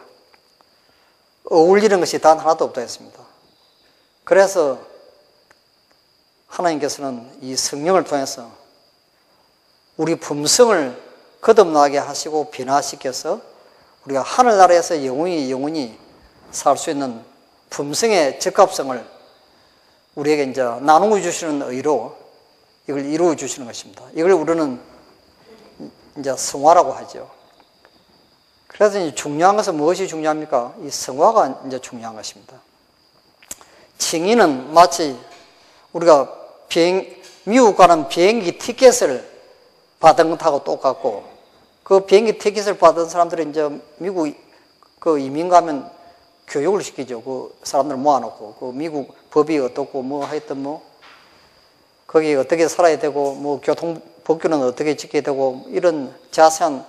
어울리는 것이 단 하나도 없다 했습니다. 그래서 하나님께서는 이 성령을 통해서 우리 품성을 거듭나게 하시고 변화시켜서 우리가 하늘나라에서 영원히 살 수 있는 품성의 적합성을 우리에게 이제 나누어 주시는 의로 이걸 이루어 주시는 것입니다. 이걸 우리는 이제 성화라고 하죠. 그래서 이제 중요한 것은 무엇이 중요합니까? 이 성화가 이제 중요한 것입니다. 칭의는 마치 우리가 미국 가는 비행기 티켓을 받은 것하고 똑같고, 그 비행기 티켓을 받은 사람들이 이제 미국 그 이민 가면 교육을 시키죠. 그 사람들 모아놓고, 그 미국 법이 어떻고, 뭐 하여튼 뭐, 거기 어떻게 살아야 되고, 뭐 교통법규는 어떻게 지켜야 되고, 이런 자세한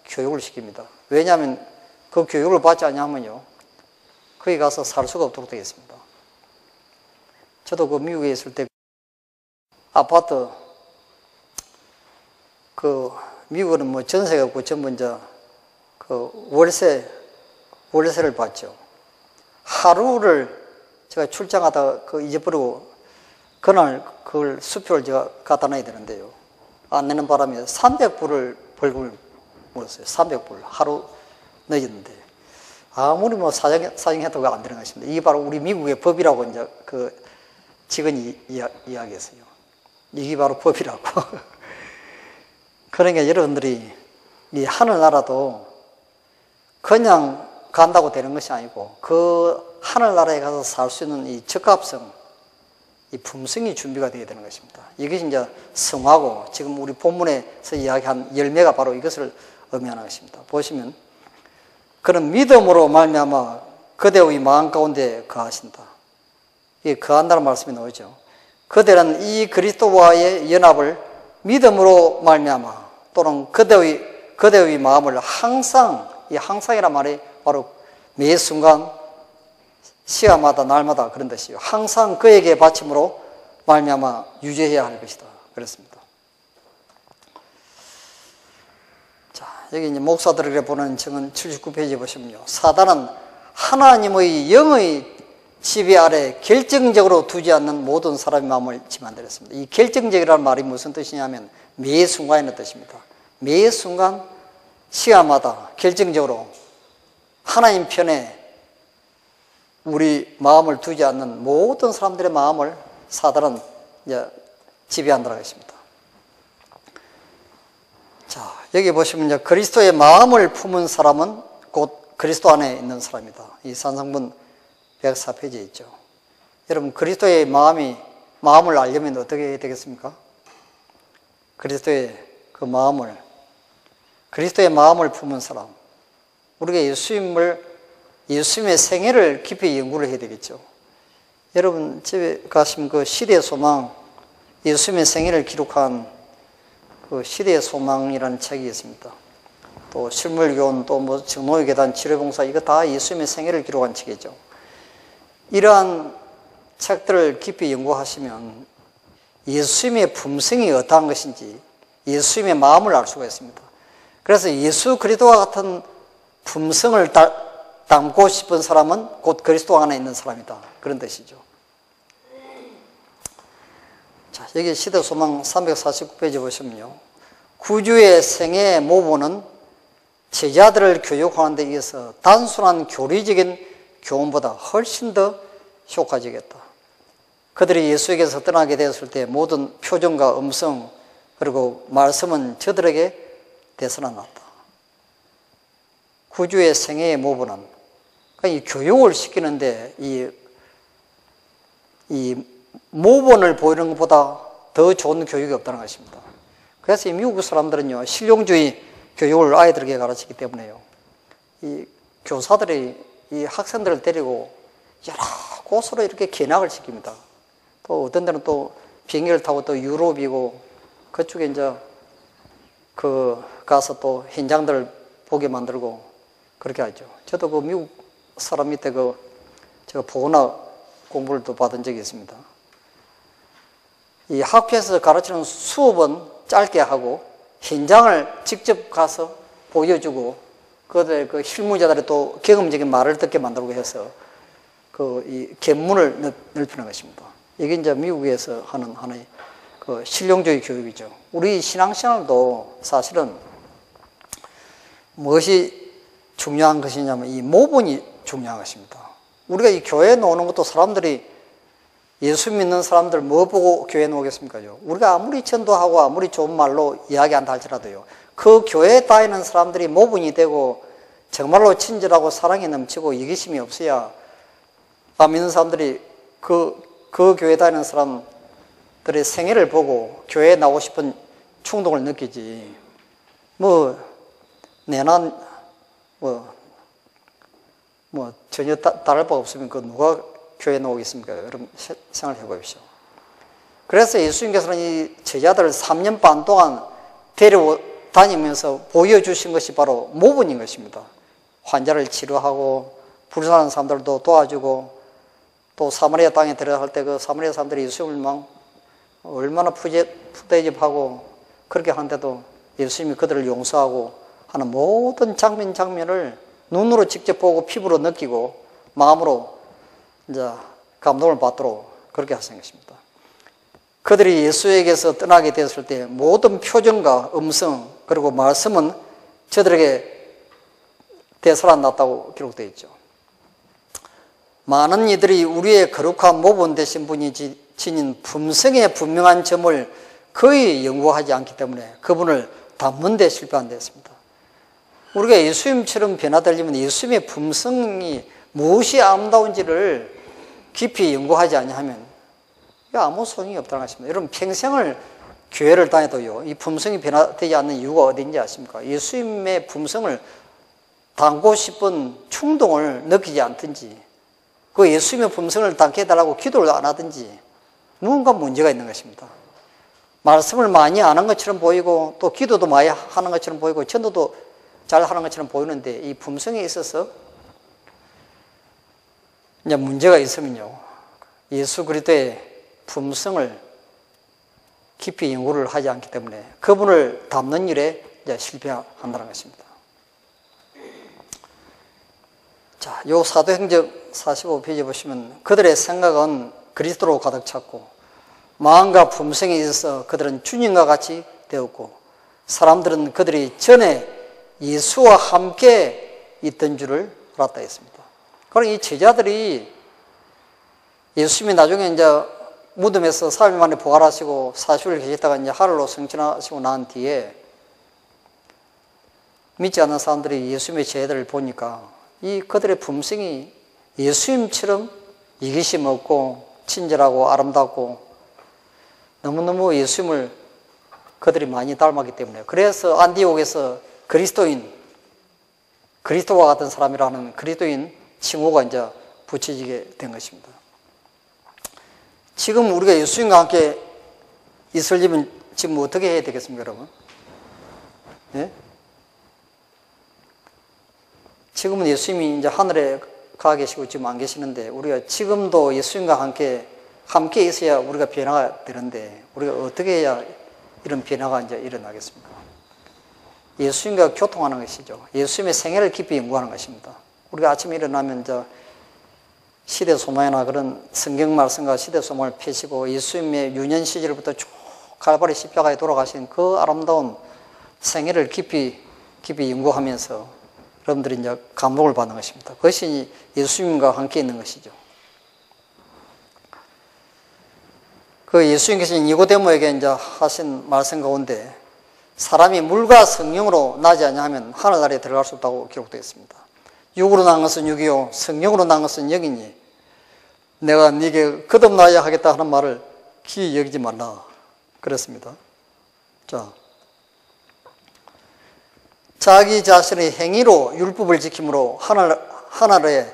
교육을 시킵니다. 왜냐하면 그 교육을 받지 않냐면요, 거기 가서 살 수가 없도록 되어 있습니다. 저도 그 미국에 있을 때 아파트, 그 미국은 뭐 전세가 없고 전부 이제 그 월세를 받죠. 하루를 제가 출장하다 그 잊어버리고 그날 그걸 수표를 제가 갖다 놔야 되는데요, 안 내는 바람에 300불을 벌금을 물었어요. 300불 하루 늦었는데 아무리 뭐 사정해도 안 되는 것입니다. 이게 바로 우리 미국의 법이라고 이제 그 직원이 이야기했어요. 이게 바로 법이라고. 그러니까 여러분들이 이 하늘나라도 그냥 간다고 되는 것이 아니고 그 하늘나라에 가서 살 수 있는 이 적합성, 이 품성이 준비가 되어야 되는 것입니다. 이것이 이제 성화고, 지금 우리 본문에서 이야기한 열매가 바로 이것을 의미하는 것입니다. 보시면, 그런 믿음으로 말미암아 그대의 마음 가운데 거하신다. 이 거한다는 말씀이 나오죠. 그대는 이 그리스도와의 연합을 믿음으로 말미암아, 또는 그대의 마음을 항상, 이 항상이란 말이 바로 매 순간 시간마다 날마다 그런 뜻이에요. 항상 그에게 바침으로 말미암아 유지해야 할 것이다. 그렇습니다. 자, 여기 이제 목사들에게 보는 증언 79페이지 보시면요, 사단은 하나님의 영의 지배 아래 결정적으로 두지 않는 모든 사람의 마음을 지만들었습니다. 이 결정적이라는 말이 무슨 뜻이냐면 매 순간이라는 뜻입니다. 매 순간 시간마다 결정적으로 하나님 편에 우리 마음을 두지 않는 모든 사람들의 마음을 사단은 이제 지배한다고 했습니다. 자, 여기 보시면 이제 그리스도의 마음을 품은 사람은 곧 그리스도 안에 있는 사람이다. 이 산상문 104페이지에 있죠. 여러분, 그리스도의 마음을 알려면 어떻게 해야 되겠습니까? 그리스도의 마음을 품은 사람. 우리가 예수님의 생애를 깊이 연구를 해야 되겠죠. 여러분, 집에 가시면 그 시대의 소망, 예수님의 생애를 기록한 그 시대의 소망이라는 책이 있습니다. 또 실물교훈, 또 뭐 정노의 계단, 치료봉사, 이거 다 예수님의 생애를 기록한 책이죠. 이러한 책들을 깊이 연구하시면 예수님의 품성이 어떠한 것인지, 예수님의 마음을 알 수가 있습니다. 그래서 예수 그리스도와 같은 품성을 담고 싶은 사람은 곧 그리스도 안에 있는 사람이다. 그런 뜻이죠. 자, 여기 시대소망 349페이지 보시면요, 구주의 생애 모본은 제자들을 교육하는 데 있어서 단순한 교리적인 교훈보다 훨씬 더 효과적이었다. 그들이 예수에게서 떠나게 되었을 때 모든 표정과 음성 그리고 말씀은 저들에게 되살아났다. 구주의 생애의 모본은, 그러니까 이 교육을 시키는데 이 모본을 보이는 것보다 더 좋은 교육이 없다는 것입니다. 그래서 이 미국 사람들은요, 실용주의 교육을 아이들에게 가르치기 때문에요, 이 교사들이 이 학생들을 데리고 여러 곳으로 이렇게 견학을 시킵니다. 또 어떤 데는 또 비행기를 타고 또 유럽이고 그쪽에 이제 가서 또 현장들을 보게 만들고 그렇게 하죠. 저도 그 미국 사람 밑에 제가 보건학 공부를 또 받은 적이 있습니다. 이 학교에서 가르치는 수업은 짧게 하고 현장을 직접 가서 보여주고 그들 그 실무자들의 또 경험적인 말을 듣게 만들고 해서 이 견문을 넓히는 것입니다. 이게 이제 미국에서 하는 하나의 실용주의 교육이죠. 우리 신앙생활도 사실은 무엇이 중요한 것이냐면 이 모본이 중요한 것입니다. 우리가 이 교회에 나오는 것도 사람들이 예수 믿는 사람들 뭐 보고 교회에 나오겠습니까? 우리가 아무리 전도하고 아무리 좋은 말로 이야기한다 할지라도요. 그 교회에 다니는 사람들이 모본이 되고 정말로 친절하고 사랑이 넘치고 이기심이 없어야 믿는 사람들이 그 교회에 다니는 사람들의 생애를 보고 교회에 나오고 싶은 충동을 느끼지. 전혀 다를 바 없으면 누가 교회에 나오겠습니까? 여러분 생각해 보십시오. 그래서 예수님께서는 이 제자들을 3년 반 동안 데려다니면서 보여주신 것이 바로 모본인 것입니다. 환자를 치료하고 불쌍한 사람들도 도와주고 또 사마리아 땅에 들어갈 때 그 사마리아 사람들이 예수님을 막 얼마나 푸대접하고 그렇게 하는데도 예수님이 그들을 용서하고 하는 모든 장면을 눈으로 직접 보고 피부로 느끼고 마음으로 이제 감동을 받도록 그렇게 하신 것입니다. 그들이 예수에게서 떠나게 되었을 때 모든 표정과 음성 그리고 말씀은 저들에게 되살아났다고 기록되어 있죠. 많은 이들이 우리의 거룩한 모본 되신 분이 지닌 품성의 분명한 점을 거의 연구하지 않기 때문에 그분을 담는 데 실패한 데 있습니다. 우리가 예수님처럼 변화되려면 예수님의 품성이 무엇이 아름다운지를 깊이 연구하지 않으면 아무 소용이 없다는 것입니다. 여러분 평생을 교회를 다녀도요 이 품성이 변화되지 않는 이유가 어딘지 아십니까? 예수님의 품성을 담고 싶은 충동을 느끼지 않든지 그 예수님의 품성을 담게 해달라고 기도를 안 하든지 무언가 문제가 있는 것입니다. 말씀을 많이 아는 것처럼 보이고 또 기도도 많이 하는 것처럼 보이고 전도도 잘 하는 것처럼 보이는데 이 품성에 있어서 이제 문제가 있으면요 예수 그리스도의 품성을 깊이 연구를 하지 않기 때문에 그분을 담는 일에 이제 실패한다는 것입니다. 자, 요 사도행전 45페이지 보시면 그들의 생각은 그리스도로 가득 찼고 마음과 품성에 있어서 그들은 주님과 같이 되었고 사람들은 그들이 전에 예수와 함께 있던 줄을 알았다 했습니다. 그럼 이 제자들이 예수님이 나중에 이제 무덤에서 3일 만에 부활하시고 40일 계셨다가 이제 하늘로 승천하시고 난 뒤에 믿지 않는 사람들이 예수님의 제자들을 보니까 이 그들의 품성이 예수님처럼 이기심 없고 친절하고 아름답고 너무너무 예수님을 그들이 많이 닮았기 때문에 그래서 안디옥에서 그리스도와 같은 사람이라는 그리스도인 칭호가 이제 붙여지게 된 것입니다. 지금 우리가 예수님과 함께 있으려면 지금 어떻게 해야 되겠습니까, 여러분? 예? 지금은 예수님이 이제 하늘에 가 계시고 지금 안 계시는데 우리가 지금도 예수님과 함께 있어야 우리가 변화가 되는데 우리가 어떻게 해야 이런 변화가 이제 일어나겠습니까? 예수님과 교통하는 것이죠. 예수님의 생애를 깊이 연구하는 것입니다. 우리가 아침에 일어나면 이제 시대 소망이나 그런 성경 말씀과 시대 소망을 펴시고 예수님의 유년 시절부터 쭉 갈바리 십자가에 돌아가신 그 아름다운 생애를 깊이 연구하면서 여러분들이 이제 감동을 받는 것입니다. 그것이 예수님과 함께 있는 것이죠. 그 예수님께서 니고데모에게 이제 하신 말씀 가운데 사람이 물과 성령으로 나지 아니하면 하늘나라에 들어갈 수 없다고 기록되어 있습니다. 육으로 난 것은 육이요 성령으로 난 것은 영이니 내가 네게 거듭나야 하겠다 하는 말을 기이 여기지 말라 그랬습니다. 자, 자기 자신의 행위로 율법을 지킴으로 하늘에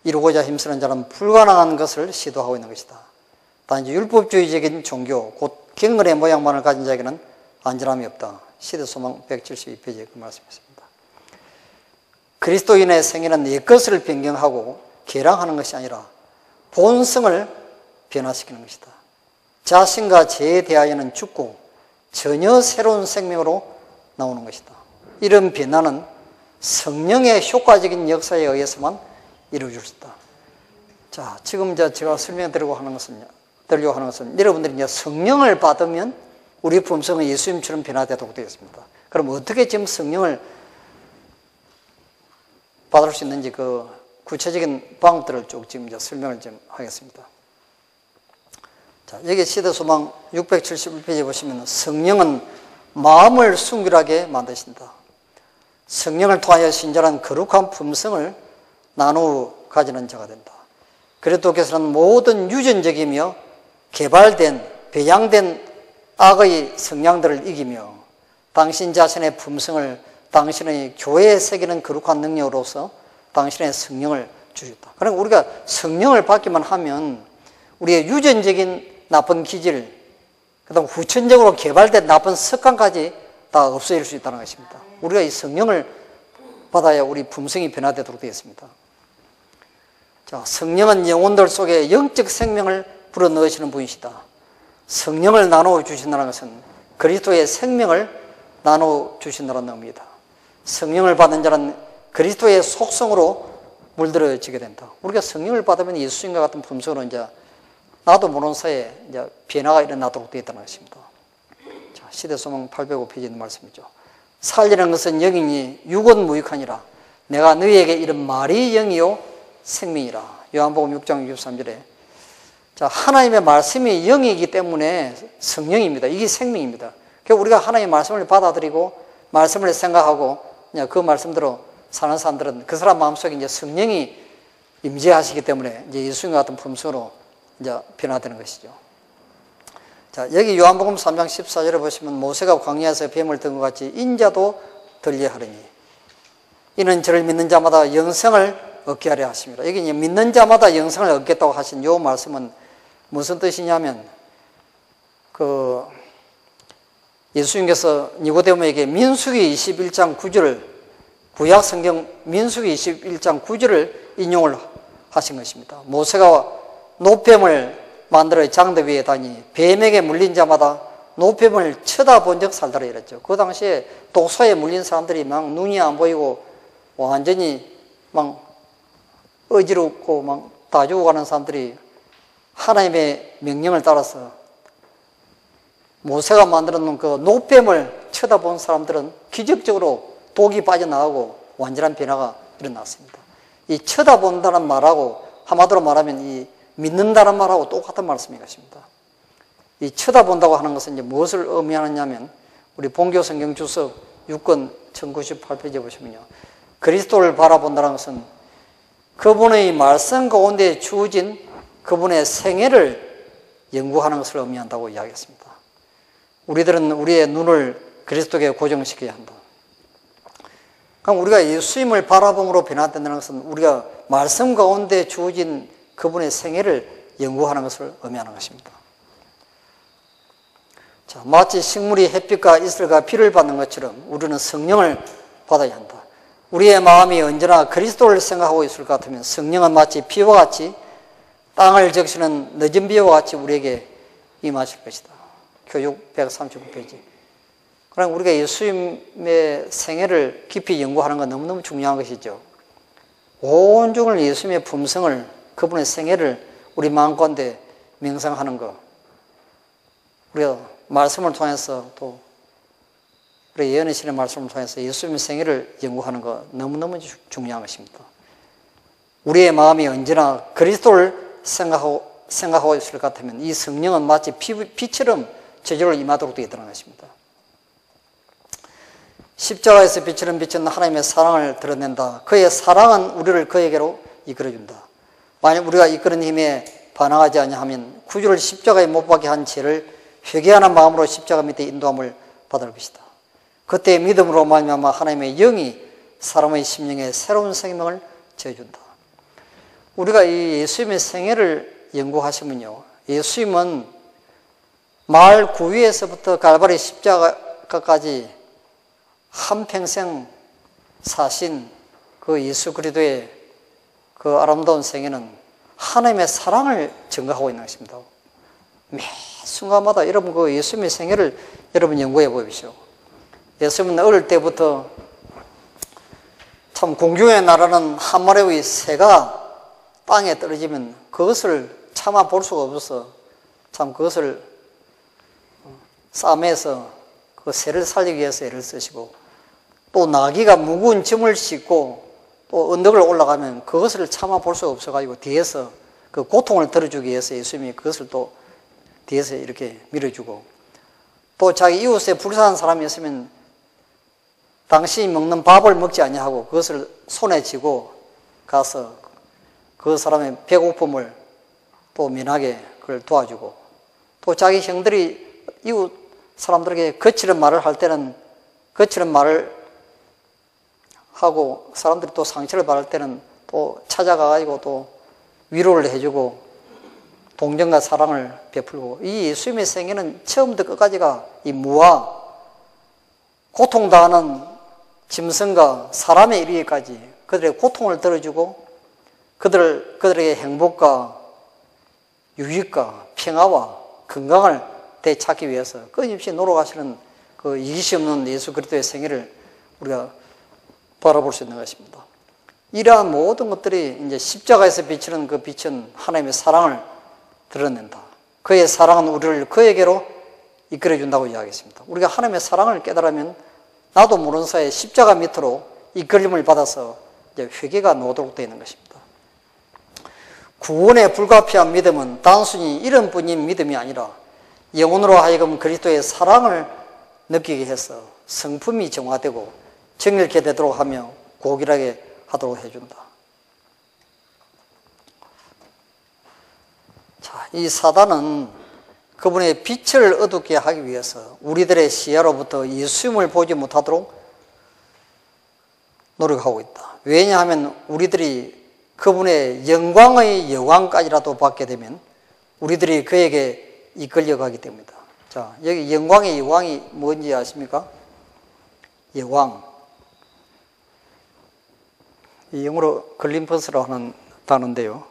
이루고자 힘쓰는 자는 불가능한 것을 시도하고 있는 것이다. 단지 율법주의적인 종교, 곧 경건의 모양만을 가진 자에게는 안전함이 없다. 시대소망 172페이지에 그 말씀이었습니다. 그리스도인의 생애는 옛것을 변경하고 개량하는 것이 아니라 본성을 변화시키는 것이다. 자신과 죄에 대하여는 죽고 전혀 새로운 생명으로 나오는 것이다. 이런 변화는 성령의 효과적인 역사에 의해서만 이루어질 수 있다. 자, 지금 제가 설명드리려고 하는 것은 여러분들이 이제 성령을 받으면 우리 품성은 예수님처럼 변화되도록 되어 있습니다. 그럼 어떻게 지금 성령을 받을 수 있는지 그 구체적인 방법들을 쭉 지금 이제 설명을 좀 하겠습니다. 자, 여기 시대소망 671페이지에 보시면 성령은 마음을 순결하게 만드신다. 성령을 통하여 신자는 거룩한 품성을 나누어 가지는 자가 된다. 그리스도께서는 모든 유전적이며 개발된, 배양된 악의 성향들을 이기며 당신 자신의 품성을 당신의 교회에 새기는 거룩한 능력으로서 당신의 성령을 주셨다. 그러니까 우리가 성령을 받기만 하면 우리의 유전적인 나쁜 기질, 그다음 후천적으로 개발된 나쁜 습관까지 다 없어질 수 있다는 것입니다. 우리가 이 성령을 받아야 우리 품성이 변화되도록 되어 있습니다. 자, 성령은 영혼들 속에 영적 생명을 불어넣으시는 분이시다. 성령을 나누어 주신다는 것은 그리스도의 생명을 나누어 주신다는 의미다. 성령을 받은 자는 그리스도의 속성으로 물들어지게 된다. 우리가 성령을 받으면 예수님과 같은 품성으로 이제 나도 모르는 사이에 이제 변화가 일어나도록 되어 있다는 것입니다. 자, 시대소망 805페이지에 있는 말씀이죠. 살리는 것은 영이니 육은 무익하니라. 내가 너희에게 이런 말이 영이요 생명이라. 요한복음 6장 63절에 자, 하나님의 말씀이 영이기 때문에 성령입니다. 이게 생명입니다. 그러니까 우리가 하나님의 말씀을 받아들이고 말씀을 생각하고 그 말씀대로 사는 사람들은 그 사람 마음속에 이제 성령이 임재하시기 때문에 이제 예수님과 같은 품성으로 이제 변화되는 것이죠. 자, 여기 요한복음 3장 14절에 보시면 모세가 광야에서 뱀을 든 것 같이 인자도 들려하리니 이는 저를 믿는 자마다 영생을 얻게 하려 하십니다. 여기 믿는 자마다 영생을 얻겠다고 하신 이 말씀은 무슨 뜻이냐면 예수님께서 니고데모에게 민수기 21장 9절을 구약 성경 민수기 21장 9절을 인용을 하신 것입니다. 모세가 노뱀을 만들어 장대 위에 다니 뱀에게 물린 자마다 노뱀을 쳐다본 적 살더라 이랬죠. 그 당시에 독소에 물린 사람들이 막 눈이 안 보이고 완전히 막 어지럽고 막 다 죽어가는 사람들이 하나님의 명령을 따라서 모세가 만들어 놓은 그 노뱀을 쳐다본 사람들은 기적적으로 독이 빠져나가고 완전한 변화가 일어났습니다. 이 쳐다본다는 말하고 한마디로 말하면 이 믿는다는 말하고 똑같은 말씀인 것입니다. 이 쳐다본다고 하는 것은 이제 무엇을 의미하느냐면 우리 본교 성경 주석 6권 1098페이지에 보시면요. 그리스도를 바라본다는 것은 그분의 말씀 가운데 주어진 그분의 생애를 연구하는 것을 의미한다고 이야기했습니다. 우리들은 우리의 눈을 그리스도께 고정시켜야 한다. 그럼 우리가 예수님을 바라봄으로 변화된다는 것은 우리가 말씀 가운데 주어진 그분의 생애를 연구하는 것을 의미하는 것입니다. 자, 마치 식물이 햇빛과 이슬과 비를 받는 것처럼 우리는 성령을 받아야 한다. 우리의 마음이 언제나 그리스도를 생각하고 있을 것 같으면 성령은 마치 비와 같이 땅을 적시는 늦은 비와 같이 우리에게 임하실 것이다. 교육 139페이지. 그럼 우리가 예수님의 생애를 깊이 연구하는 건 너무너무 중요한 것이죠. 온종일 예수님의 품성을, 그분의 생애를 우리 마음 가운데 명상하는 것. 우리가 말씀을 통해서 또 우리 예언의 신의 말씀을 통해서 예수님의 생애를 연구하는 것 너무너무 중요한 것입니다. 우리의 마음이 언제나 그리스도를 생각하고 있을 것 같으면 이 성령은 마치 빛처럼 저절로 임하도록 되어 있다는 것입니다. 십자가에서 빛처럼 비치는 하나님의 사랑을 드러낸다. 그의 사랑은 우리를 그에게로 이끌어준다. 만약 우리가 이끄는 힘에 반항하지 아니하면 구주를 십자가에 못 박게 한 죄를 회개하는 마음으로 십자가 밑에 인도함을 받을 것이다. 그때 믿음으로 말미암아 하나님의 영이 사람의 심령에 새로운 생명을 지어준다. 우리가 이 예수님의 생애를 연구하시면요, 예수님은 마을 구위에서부터 갈바리 십자가까지 한평생 사신 그 예수 그리스도의 그 아름다운 생애는 하나님의 사랑을 증거하고 있는 것입니다. 매 순간마다 여러분 그 예수님의 생애를 여러분 연구해 보십시오. 예수님은 어릴 때부터 참 공중에 날아가는 한 마리의 새가 땅에 떨어지면 그것을 참아 볼 수가 없어서 참 그것을 싸매서 그 새를 살리기 위해서 애를 쓰시고, 또 나귀가 무거운 짐을 싣고 또 언덕을 올라가면 그것을 참아 볼 수가 없어가지고 뒤에서 그 고통을 덜어주기 위해서 예수님이 그것을 또 뒤에서 이렇게 밀어주고, 또 자기 이웃에 불쌍한 사람이 있으면 당신이 먹는 밥을 먹지 아니하고 그것을 손에 쥐고 가서 그 사람의 배고픔을 또 면하게 그걸 도와주고, 또 자기 형들이 이웃 사람들에게 거칠은 말을 할 때는 거칠은 말을 하고 사람들이 또 상처를 받을 때는 또 찾아가가지고 또 위로를 해주고 동정과 사랑을 베풀고, 이 예수님의 생애는 처음부터 끝까지가 이 무와 고통당하는 짐승과 사람에 이르기까지 그들의 고통을 덜어주고 그들에게 행복과 유익과 평화와 건강을 되찾기 위해서 끊임없이 노력하시는 그 이기시 없는 예수 그리스도의 생애를 우리가 바라볼 수 있는 것입니다. 이러한 모든 것들이 이제 십자가에서 비치는 그 빛은 하나님의 사랑을 드러낸다. 그의 사랑은 우리를 그에게로 이끌어준다고 이야기했습니다. 우리가 하나님의 사랑을 깨달으면 나도 모르는 사이에 십자가 밑으로 이끌림을 받아서 이제 회개가 나오도록 되어 있는 것입니다. 구원에 불가피한 믿음은 단순히 이름뿐인 믿음이 아니라 영혼으로 하여금 그리스도의 사랑을 느끼게 해서 성품이 정화되고 정결케 되도록 하며 고결하게 하도록 해준다. 자, 이 사단은 그분의 빛을 어둡게 하기 위해서 우리들의 시야로부터 예수님을 보지 못하도록 노력하고 있다. 왜냐하면 우리들이 그분의 영광의 여왕까지라도 받게 되면 우리들이 그에게 이끌려가기 때문이다. 자, 여기 영광의 여왕이 뭔지 아십니까? 여왕. 이 영어로 글림퍼스라고 하는 단어인데요.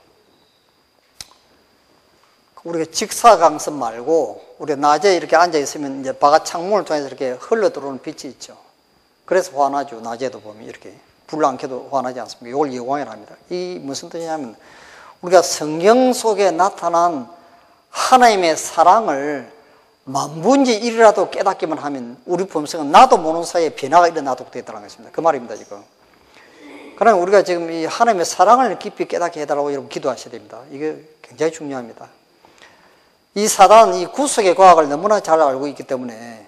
우리가 직사광선 말고 우리가 낮에 이렇게 앉아 있으면 이제 바깥 창문을 통해서 이렇게 흘러 들어오는 빛이 있죠. 그래서 환하죠. 낮에도 보면 이렇게 불 안 켜도 환하지 않습니까? 이걸 여광이라 합니다. 이 무슨 뜻이냐면 우리가 성경 속에 나타난 하나님의 사랑을 만분지 1이라도 깨닫기만 하면 우리 품성은 나도 모르는 사이에 변화가 일어나도록 되었다는 것입니다. 그 말입니다, 지금. 그러나 우리가 지금 이 하나님의 사랑을 깊이 깨닫게 해달라고 여러분 기도하셔야 됩니다. 이게 굉장히 중요합니다. 이 사단은 이 구속의 과학을 너무나 잘 알고 있기 때문에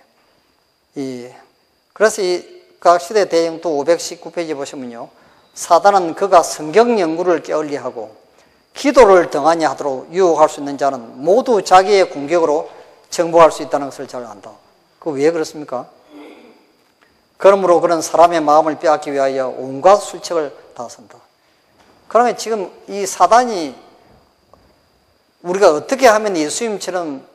그래서 이 과학시대 대영도 519페이지 보시면요, 사단은 그가 성경 연구를 게을리하고 기도를 등한히 하도록 유혹할 수 있는 자는 모두 자기의 공격으로 정복할 수 있다는 것을 잘 안다. 그 왜 그렇습니까? 그러므로 그런 사람의 마음을 빼앗기 위하여 온갖 술책을 다 쓴다. 그러면 지금 이 사단이 우리가 어떻게 하면 예수님처럼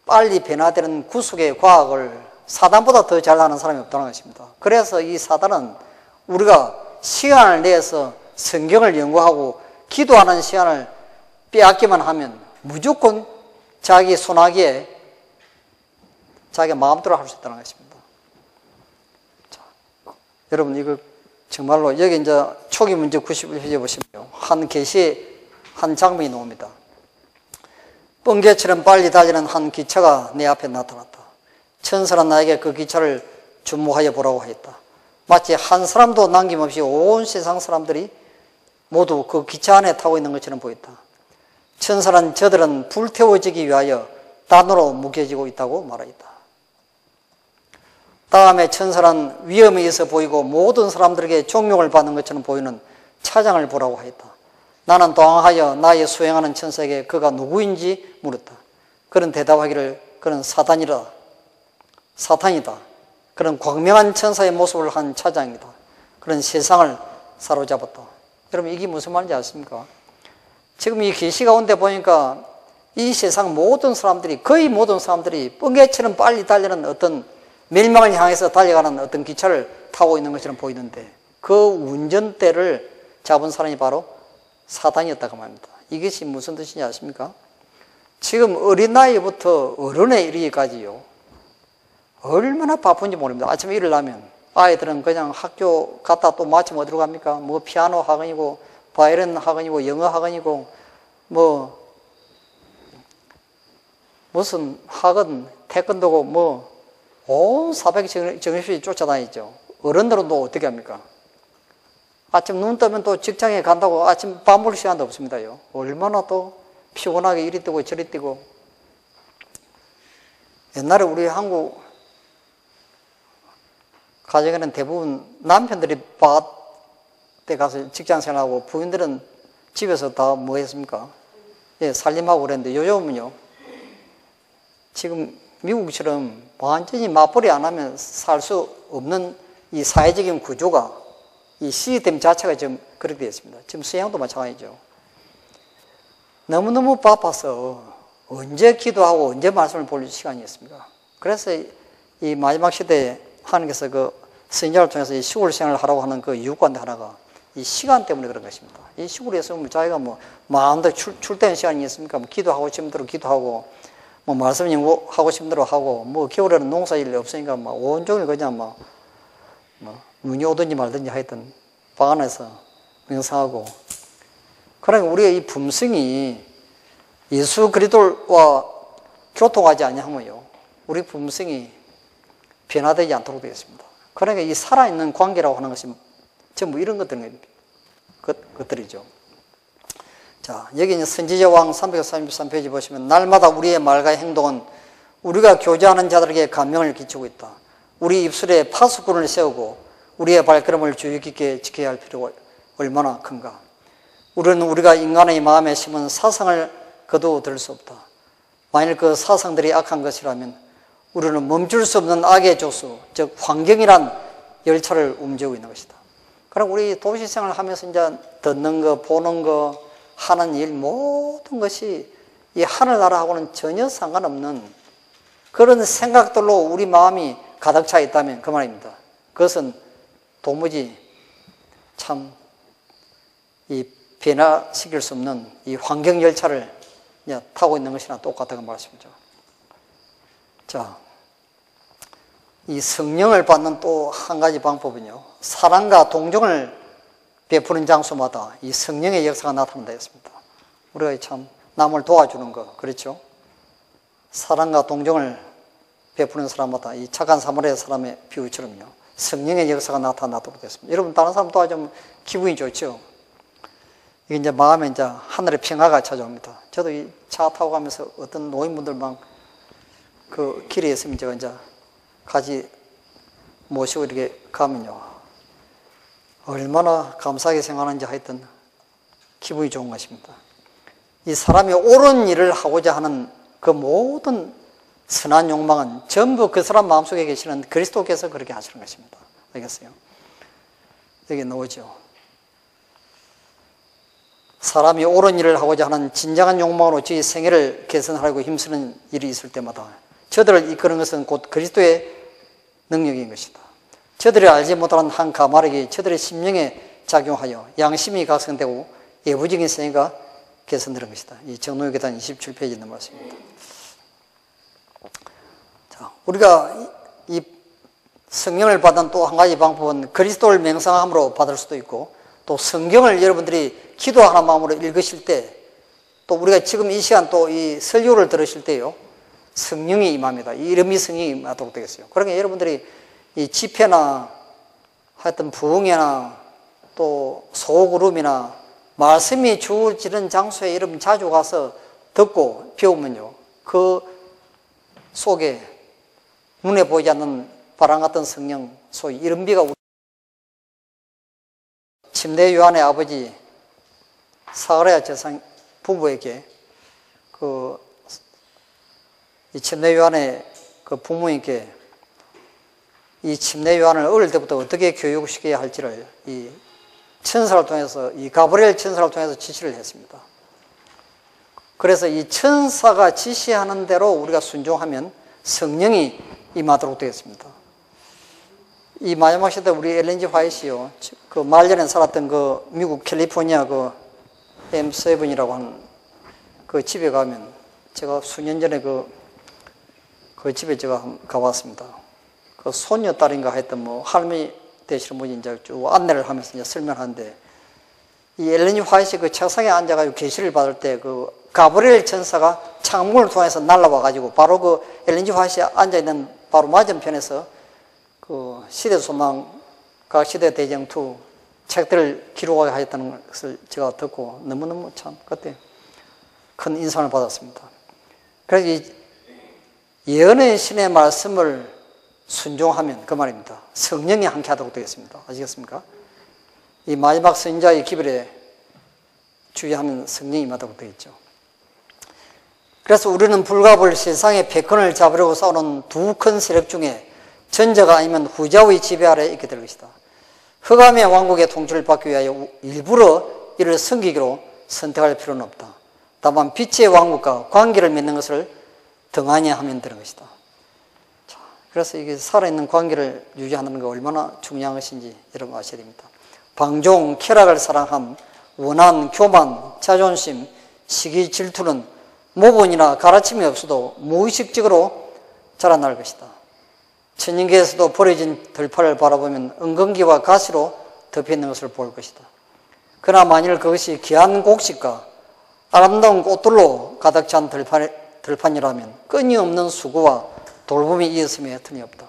빨리 변화되는 구속의 과학을 사단보다 더 잘하는 사람이 없다는 것입니다. 그래서 이 사단은 우리가 시간을 내서 성경을 연구하고 기도하는 시간을 빼앗기만 하면 무조건 자기 손아귀에 자기 마음대로 할 수 있다는 것입니다. 자, 여러분 이거 정말로 여기 이제 초기 문제 91페이지 보시면 한 계시에 한 장면이 나옵니다. 번개처럼 빨리 달리는 한 기차가 내 앞에 나타났다. 천사는 나에게 그 기차를 주목하여 보라고 하였다. 마치 한 사람도 남김없이 온 세상 사람들이 모두 그 기차 안에 타고 있는 것처럼 보였다. 천사는 저들은 불태워지기 위하여 단으로 묶여지고 있다고 말하였다. 다음에 천사는 위험에 있어 보이고 모든 사람들에게 종용을 받는 것처럼 보이는 차장을 보라고 하였다. 나는 당황하여 나의 수행하는 천사에게 그가 누구인지 물었다. 그는 대답하기를 그는 사단이다. 그런 광명한 천사의 모습을 한 차장이다. 그런 세상을 사로잡았다. 여러분 이게 무슨 말인지 아십니까? 지금 이 계시 가운데 보니까 이 세상 모든 사람들이, 거의 모든 사람들이 뻥개처럼 빨리 달리는 어떤 멸망을 향해서 달려가는 어떤 기차를 타고 있는 것처럼 보이는데 그 운전대를 잡은 사람이 바로 사단이었다고 말합니다. 이것이 무슨 뜻인지 아십니까? 지금 어린 나이부터 어른에 이르기까지요. 얼마나 바쁜지 모릅니다. 아침에 일어나면 아이들은 그냥 학교 갔다 또 마침 어디로 갑니까? 뭐 피아노 학원이고 바이올린 학원이고 영어 학원이고 뭐 무슨 학원 태권도고 뭐 온 사백 정신없이 쫓아다니죠. 어른들은 또 어떻게 합니까? 아침 눈 뜨면 또 직장에 간다고 아침 밥 먹을 시간도 없습니다요. 얼마나 또 피곤하게 이리 뛰고 저리 뛰고. 옛날에 우리 한국 가정에는 대부분 남편들이 밭에 가서 직장 생활하고 부인들은 집에서 다 뭐 했습니까? 예, 살림하고 그랬는데 요즘은요. 지금 미국처럼 완전히 맞벌이 안 하면 살 수 없는 이 사회적인 구조가 이 시스템 자체가 지금 그렇게 되어 있습니다. 지금 서양도 마찬가지죠. 너무너무 바빠서 언제 기도하고 언제 말씀을 볼 시간이 있습니까? 그래서 이 마지막 시대에 하나님께서 그 선지자를 통해서 이 시골 생활을 하라고 하는 그 이유 가운데 하나가 이 시간 때문에 그런 것입니다. 이 시골에서 자기가 뭐 마음대로 출퇴근 시간이 있습니까? 뭐 기도하고 싶은 대로 기도하고 뭐 말씀 연구하고 싶은 대로 하고 뭐 겨울에는 농사일이 없으니까 막 온종일 그냥 막 눈이 오든지 말든지 하여튼 방 안에서 명상하고. 그러니까 우리가 이 품성이 예수 그리스도와 교통하지 아니하면요 우리 품성이 변화되지 않도록 되어 있습니다. 그러니까 이 살아있는 관계라고 하는 것이 전부 이런 것들이죠. 자, 여기 이제 선지자 왕 333페이지 보시면 날마다 우리의 말과 행동은 우리가 교제하는 자들에게 감명을 끼치고 있다. 우리 입술에 파수꾼을 세우고 우리의 발걸음을 주의 깊게 지켜야 할 필요가 얼마나 큰가. 우리는 우리가 인간의 마음에 심은 사상을 거두어들 수 없다. 만일 그 사상들이 악한 것이라면 우리는 멈출 수 없는 악의 조수, 즉 환경이란 열차를 움직이고 있는 것이다. 그럼 우리 도시생활을 하면서 이제 듣는 거, 보는 거, 하는 일 모든 것이 이 하늘나라하고는 전혀 상관없는 그런 생각들로 우리 마음이 가득 차 있다면 그 말입니다. 그것은 도무지 참 이 변화시킬 수 없는 이 환경 열차를 타고 있는 것이나 똑같다는 말씀이죠. 자, 이 성령을 받는 또 한 가지 방법은요, 사랑과 동정을 베푸는 장소마다 이 성령의 역사가 나타난다 했습니다. 우리가 참 남을 도와주는 거, 그렇죠? 사랑과 동정을 베푸는 사람마다 이 착한 사마리아 사람의 비유처럼요, 성령의 역사가 나타나도록 됐습니다. 여러분, 다른 사람 도와주면 기분이 좋죠? 이게 이제 마음에 이제 하늘의 평화가 찾아옵니다. 저도 이 차 타고 가면서 어떤 노인분들만 그 길에 있으면 제가 이제 같이 모시고 이렇게 가면요, 얼마나 감사하게 생각하는지 하여튼 기분이 좋은 것입니다. 이 사람이 옳은 일을 하고자 하는 그 모든 선한 욕망은 전부 그 사람 마음속에 계시는 그리스도께서 그렇게 하시는 것입니다. 알겠어요? 여기 나오죠. 사람이 옳은 일을 하고자 하는 진정한 욕망으로 저희 생애를 개선하려고 힘쓰는 일이 있을 때마다 저들을 이끄는 것은 곧 그리스도의 능력인 것이다. 저들이 알지 못하는 한 가말에게 저들의 심령에 작용하여 양심이 각성되고 예부적인 생애가 개선되는 것이다. 이 정로의 계단 27페이지에 있는 말씀입니다. 자, 우리가 이 성령을 받은 또 한 가지 방법은 그리스도를 맹상함으로 받을 수도 있고, 또 성경을 여러분들이 기도하는 마음으로 읽으실 때, 또 우리가 지금 이 시간 또 이 설교를 들으실 때요, 성령이 임합니다. 이 이름이 성령이 임하도록 되겠어요. 그러니까 여러분들이 이 집회나 하여튼 부흥회나 또 소그룹이나 말씀이 주어지는 장소에 여러분 자주 가서 듣고 배우면요, 그 속에 눈에 보이지 않는 바람 같은 성령, 소위 이른비가 침례 요한의 아버지 사가랴 제상 부부에게 이 침례 요한의 그 부모님께 이 침례 요한을 어릴 때부터 어떻게 교육시켜야 할지를 이 천사를 통해서, 이 가브리엘 천사를 통해서 지시를 했습니다. 그래서 이 천사가 지시하는 대로 우리가 순종하면 성령이 임하도록 되었습니다. 이 마지막 시대 우리 엘렌 G 화이트요, 그 말년에 살았던 그 미국 캘리포니아 그 M7이라고 하는 그 집에 가면, 제가 수년 전에 그 집에 제가 가봤습니다. 그 손녀 딸인가 하여튼 뭐 할머니 되시는 분이 이제 쭉 안내를 하면서 이제 설명하는데, 이 엘렌 G 화이트 그 책상에 앉아가지고 계시를 받을 때 그 가브리엘 천사가 창문을 통해서 날라와가지고 바로 그 엘렌 G 화이트에 앉아있는 바로 맞은편에서 그 시대소망, 각 시대 대쟁투 책들을 기록하게 하였다는 것을 제가 듣고 너무너무 참 그때 큰 인상을 받았습니다. 그래서 이 예언의 신의 말씀을 순종하면 그 말입니다. 성령이 함께 하도록 되겠습니다. 아시겠습니까? 이 마지막 선지자의 기별에 주의하면 성령이 임하도록 되겠죠. 그래서 우리는 불가불 세상의 패권을 잡으려고 싸우는 두 큰 세력 중에 전자가 아니면 후자의 지배 아래에 있게 될 것이다. 흑암의 왕국의 통치를 받기 위하여 일부러 이를 섬기기로 선택할 필요는 없다. 다만 빛의 왕국과 관계를 맺는 것을 등한히 하면 되는 것이다. 자, 그래서 이게 살아있는 관계를 유지하는 게 얼마나 중요한 것인지 여러분 아셔야 됩니다. 방종, 쾌락을 사랑함, 원한, 교만, 자존심, 시기, 질투는 모본이나 가르침이 없어도 무의식적으로 자라날 것이다. 천연계에서도 버려진 들판을 바라보면 은근기와 가시로 덮여있는 것을 볼 것이다. 그러나 만일 그것이 귀한 곡식과 아름다운 꽃들로 가득 찬 들판이라면 끊임없는 수고와 돌봄이 이었음에 틀림이 없다.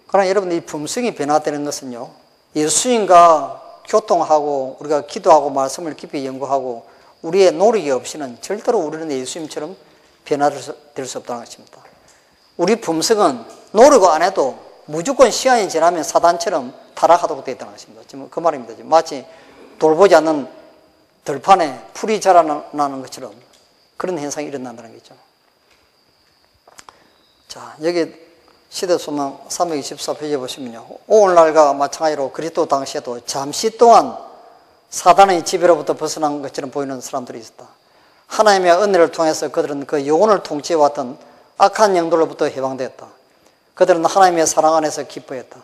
그러나 여러분, 이 품성이 변화되는 것은요, 예수님과 교통하고 우리가 기도하고 말씀을 깊이 연구하고 우리의 노력이 없이는 절대로 우리는 예수님처럼 변화될 수 없다는 것입니다. 우리 품성은 노력 안 해도 무조건 시간이 지나면 사단처럼 타락하도록 되어 있다는 것입니다. 지금 그 말입니다. 지금 마치 돌보지 않는 들판에 풀이 자라나는 것처럼 그런 현상이 일어난다는 거죠. 자, 여기 시대소망 324페이지에 보시면요, 오늘날과 마찬가지로 그리스도 당시에도 잠시 동안 사단의 지배로부터 벗어난 것처럼 보이는 사람들이 있었다. 하나님의 은혜를 통해서 그들은 그 영혼을 통치해왔던 악한 영들로부터 해방되었다. 그들은 하나님의 사랑 안에서 기뻐했다.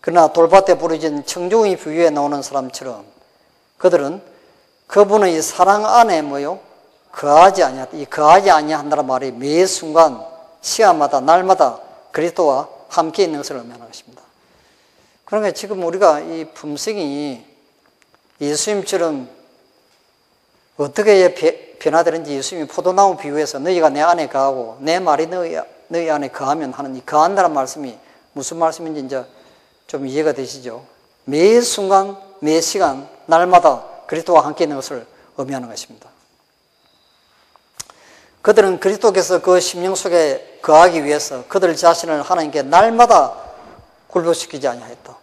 그러나 돌밭에 부러진 청중의 비유에 나오는 사람처럼 그들은 그분의 사랑 안에 거하지 아니하다. 이 거하지 아니한다는 말이 매 순간 시간마다 날마다 그리스도와 함께 있는 것을 의미하는 것입니다. 그러니까 지금 우리가 이 품성이 예수님처럼 어떻게 변화되는지, 예수님이 포도나무 비유에서 너희가 내 안에 거하고 내 말이 너희 안에 거하면 하는 이 거한다는 말씀이 무슨 말씀인지 이제 좀 이해가 되시죠? 매 순간, 매 시간, 날마다 그리스도와 함께 있는 것을 의미하는 것입니다. 그들은 그리스도께서 그 심령 속에 거하기 위해서 그들 자신을 하나님께 날마다 굴복시키지 아니하였다.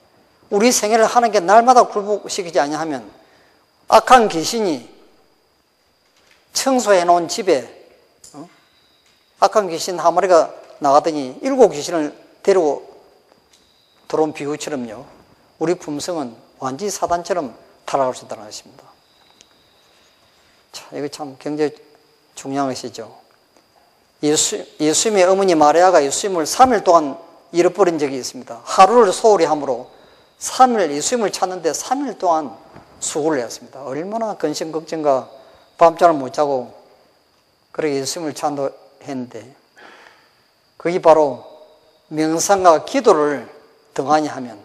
우리 생애를 하나님께 날마다 굴복시키지 아니하면 악한 귀신이 청소해 놓은 집에 악한 귀신 한 마리가 나가더니 7 귀신을 데리고 들어온 비유처럼요, 우리 품성은 완전히 사단처럼 타락할 수 있다는 것입니다. 자, 이거 참 굉장히 중요한 것이죠. 예수님의 어머니 마리아가 예수님을 3일 동안 잃어버린 적이 있습니다. 하루를 소홀히 함으로 3일 예수님을 찾는데 3일 동안 수고를 했습니다. 얼마나 근심 걱정과 밤잠을 못 자고 그렇게 예수님을 찬도했는데, 그게 바로 명상과 기도를 등한히 하면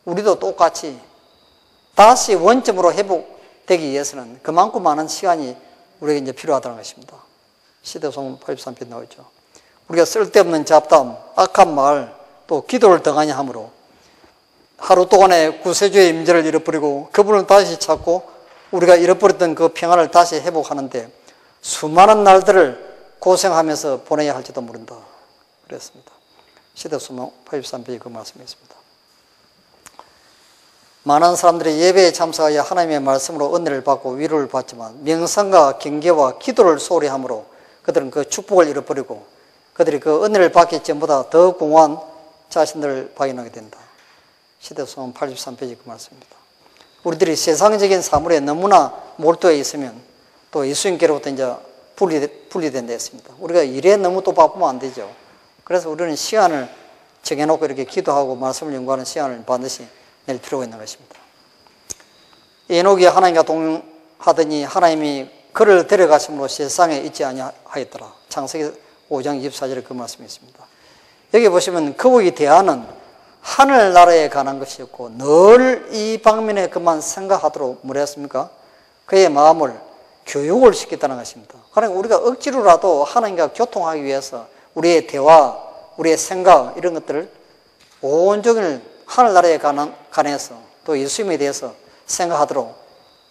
우리도 똑같이 다시 원점으로 회복되기 위해서는 그만큼 많은 시간이 우리에게 이제 필요하다는 것입니다. 시대소망 83페이지에 나오죠. 우리가 쓸데없는 잡담, 악한 말, 또 기도를 등한히 함으로 하루 동안의 구세주의 임재를 잃어버리고 그분을 다시 찾고 우리가 잃어버렸던 그 평안을 다시 회복하는데 수많은 날들을 고생하면서 보내야 할지도 모른다 그랬습니다. 시대소망 83페이지 그 말씀이었습니다. 많은 사람들이 예배에 참석하여 하나님의 말씀으로 은혜를 받고 위로를 받지만 명상과 경계와 기도를 소홀히 함으로 그들은 그 축복을 잃어버리고 그들이 그 은혜를 받기 전보다 더 공허한 자신들을 발견하게 된다. 시대소망 83페이지 그 말씀입니다. 우리들이 세상적인 사물에 너무나 몰두해 있으면 또 예수님께로부터 이제 분리된다 했습니다. 우리가 일에 너무 또 바쁘면 안 되죠. 그래서 우리는 시간을 정해놓고 이렇게 기도하고 말씀을 연구하는 시간을 반드시 낼 필요가 있는 것입니다. 에녹이 하나님과 동행하더니 하나님이 그를 데려가심으로 세상에 있지 아니하였더라. 창세기 5장 24절에 그 말씀이 있습니다. 여기 보시면 그의 대화는 하늘나라에 관한 것이었고 늘 이 방면에 그만 생각하도록 뭐라 했습니까? 그의 마음을 교육을 시켰다는 것입니다. 그러니까 우리가 억지로라도 하나님과 교통하기 위해서 우리의 대화, 우리의 생각 이런 것들을 온종일 하늘나라에 관해서 또 예수님에 대해서 생각하도록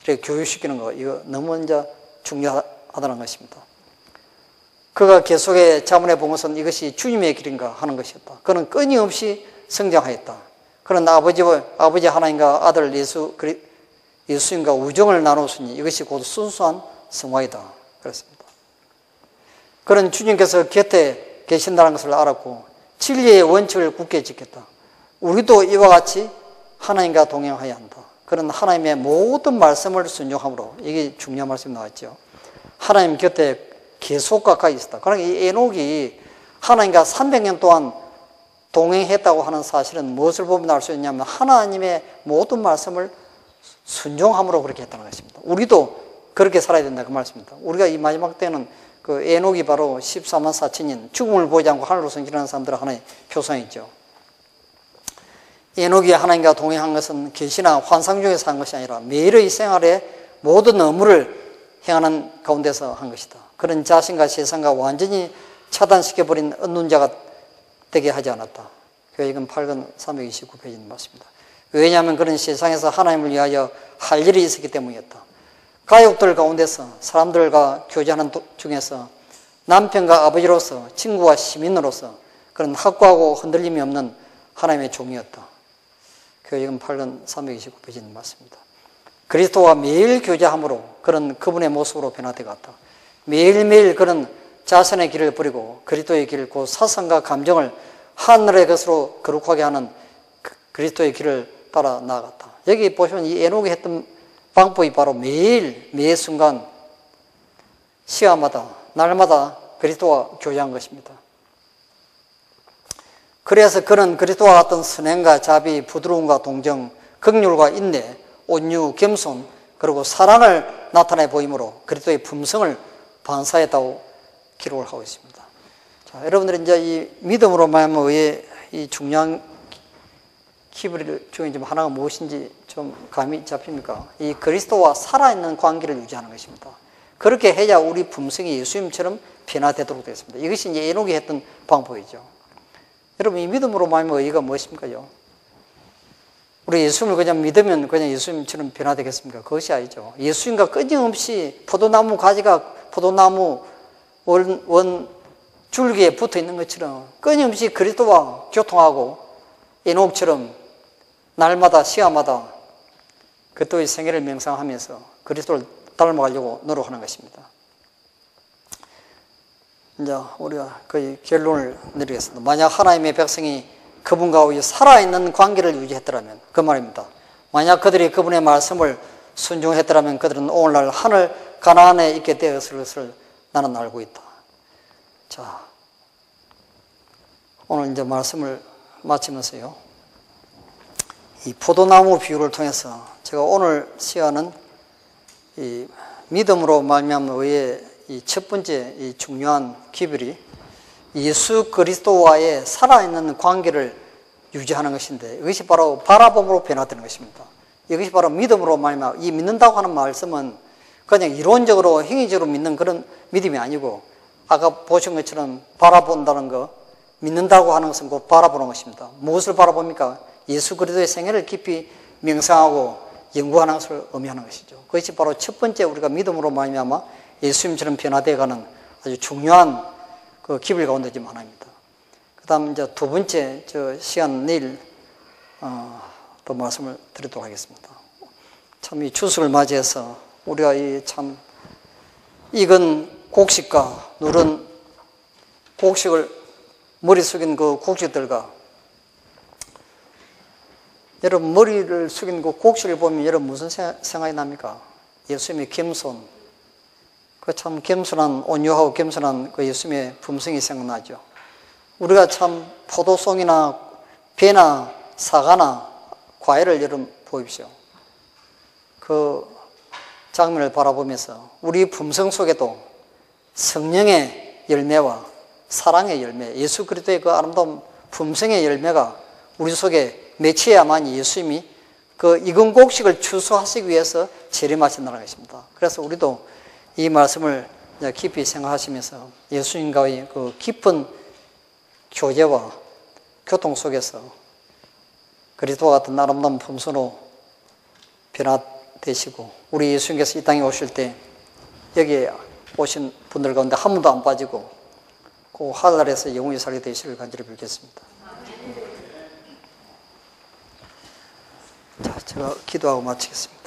이렇게 교육시키는 거 이거 너무 이제 중요하다는 것입니다. 그가 계속해 자문해 본 것은 이것이 주님의 길인가 하는 것이었다. 그는 끊임없이 성장하였다. 그는 아버지 하나님과 아들 예수님과 우정을 나누었으니 이것이 곧 순수한 성화이다. 그렇습니다. 그는 주님께서 곁에 계신다는 것을 알았고 진리의 원칙을 굳게 지켰다. 우리도 이와 같이 하나님과 동행해야 한다. 그는 하나님의 모든 말씀을 순종함으로 이게 중요한 말씀이 나왔죠. 하나님 곁에 계속 가까이 있었다. 그러니까 이 에녹이 하나님과 300년 동안 동행했다고 하는 사실은 무엇을 보면 알 수 있냐면 하나님의 모든 말씀을 순종함으로 그렇게 했다는 것입니다. 우리도 그렇게 살아야 된다 그 말씀입니다. 우리가 이 마지막 때는 그 에녹이 바로 14만 4천인 죽음을 보지 않고 하늘로 승진하는 사람들의 하나의 표상이죠. 에녹이 하나님과 동행한 것은 계시나 환상 중에서 한 것이 아니라 매일의 생활에 모든 업무를 행하는 가운데서 한 것이다. 그런 자신과 세상과 완전히 차단시켜버린 언눈자가 되게 하지 않았다. 교회익은 8권 329페이지는 맞습니다. 왜냐하면 그런 세상에서 하나님을 위하여 할 일이 있었기 때문이었다. 가족들 가운데서 사람들과 교제하는 중에서 남편과 아버지로서 친구와 시민으로서 그런 확고하고 흔들림이 없는 하나님의 종이었다. 교회익은 8권 329페이지는 맞습니다. 그리스도와 매일 교제함으로 그런 그분의 모습으로 변화되어 갔다. 매일매일 그런 자신의 길을 버리고 그리스도의 길, 곧 사상과 감정을 하늘의 것으로 거룩하게 하는 그리스도의 길을 따라 나아갔다. 여기 보시면 이 에녹이 했던 방법이 바로 매 순간 시간마다 날마다 그리스도와 교제한 것입니다. 그래서 그는 그리스도와 같은 선행과 자비, 부드러움과 동정, 긍휼과 인내, 온유, 겸손, 그리고 사랑을 나타내 보이므로 그리스도의 품성을 반사했다고 기록을 하고 있습니다. 자, 여러분들이 이제 이 믿음으로 말하면 이 중요한 키워드 중에 좀 하나가 무엇인지 좀 감이 잡힙니까? 이 그리스도와 살아있는 관계를 유지하는 것입니다. 그렇게 해야 우리 품성이 예수님처럼 변화되도록 되어 있습니다. 이것이 이제 에녹이 했던 방법이죠. 여러분, 이 믿음으로 말하면 의의가 무엇입니까요? 우리 예수님을 그냥 믿으면 그냥 예수님처럼 변화되겠습니까? 그것이 아니죠. 예수님과 끊임없이 포도나무 가지가 포도나무 원 줄기에 붙어 있는 것처럼 끊임없이 그리스도와 교통하고 에녹처럼 날마다 시간마다 그리스도의 생애를 명상하면서 그리스도를 닮아가려고 노력하는 것입니다. 이제 우리가 거의 결론을 내리겠습니다. 만약 하나님의 백성이 그분과 살아있는 관계를 유지했더라면 그 말입니다. 만약 그들이 그분의 말씀을 순종했더라면 그들은 오늘날 하늘 가나안에 있게 되었을 것을 나는 알고 있다. 자, 오늘 이제 말씀을 마치면서요. 이 포도나무 비유를 통해서 제가 오늘 시간은 이 믿음으로 말미암는 의의 이 첫 번째 이 중요한 기별이 예수 그리스도와의 살아있는 관계를 유지하는 것인데 이것이 바로 바라봄으로 변화되는 것입니다. 이것이 바로 믿음으로 말미암아 이 믿는다고 하는 말씀은 그냥 이론적으로 행위적으로 믿는 그런 믿음이 아니고 아까 보신 것처럼 바라본다는 거 믿는다고 하는 것은 곧 바라보는 것입니다. 무엇을 바라봅니까? 예수 그리스도의 생애를 깊이 명상하고 연구하는 것을 의미하는 것이죠. 그것이 바로 첫 번째 우리가 믿음으로 말미암아 예수님처럼 변화되어가는 아주 중요한 그 기별 가운데 중 하나입니다. 그 다음 이제 두 번째 시간 내일 또 말씀을 드리도록 하겠습니다. 참 이 추석을 맞이해서 우리가 이 참 익은 곡식과 누른 곡식을 머리 숙인 그 곡식들과 여러분 머리를 숙인 그 곡식을 보면 여러분 무슨 생각이 납니까? 예수님의 겸손, 그 참 겸손한, 온유하고 겸손한 그 예수님의 품성이 생각나죠. 우리가 참 포도송이나 배나 사과나 과일을 여러분 보십시오. 그 장면을 바라보면서 우리 품성 속에도 성령의 열매와 사랑의 열매, 예수 그리스도의 그 아름다운 품성의 열매가 우리 속에 맺혀야만 예수님이 그 익은 곡식을 추수하시기 위해서 재림하신다는 것입니다. 그래서 우리도 이 말씀을 깊이 생각하시면서 예수님과의 그 깊은 교제와 교통 속에서 그리스도와 같은 아름다운 품성으로 변화되시고, 우리 예수님께서 이 땅에 오실 때 여기에 오신 분들 가운데 한 분도 안 빠지고 그 하늘나라에서 영원히 살게 되시기를 간절히 빌겠습니다. 자, 제가 기도하고 마치겠습니다.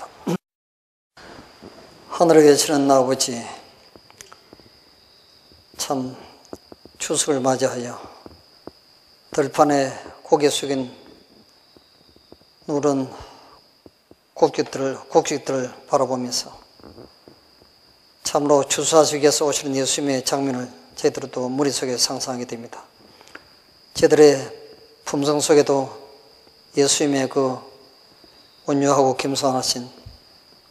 하늘에 계시는 아버지, 참 추석을 맞이하여 들판에 고개 숙인 누런 곡식들을 바라보면서 참으로 추수하시기 위해서 오시는 예수님의 장면을 저희들은 또 머릿속에 상상하게 됩니다. 저희들의 품성 속에도 예수님의 그 온유하고 겸손하신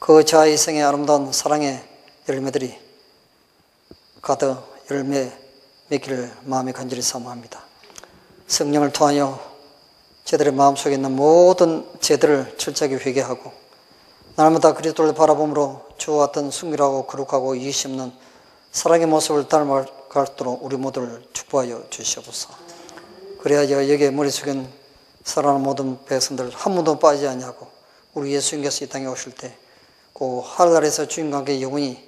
그 자아이성의 아름다운 사랑의 열매들이 가득 열매 맺기를 마음에 간절히 사모합니다. 성령을 통하여 저희들의 마음속에 있는 모든 죄들을 철저하게 회개하고 날마다 그리스도를 바라봄으로 주와 같은 순결하고 거룩하고 이기심 없는 사랑의 모습을 닮아갈수록 우리 모두를 축복하여 주시옵소서. 그래야 여기에 머릿속엔 살아가는 모든 백성들 한 분도 빠지지 아니하고 우리 예수님께서 이 땅에 오실 때 그 하늘나라에서 주님과 함께 영원히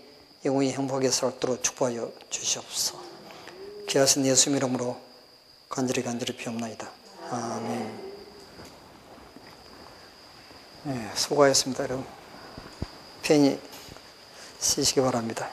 행복하게 살도록 축복하여 주시옵소서. 귀하신 예수님 이름으로 간절히 비옵나이다. 아멘. 네, 수고하셨습니다. 여러분 편히 쉬시기 바랍니다.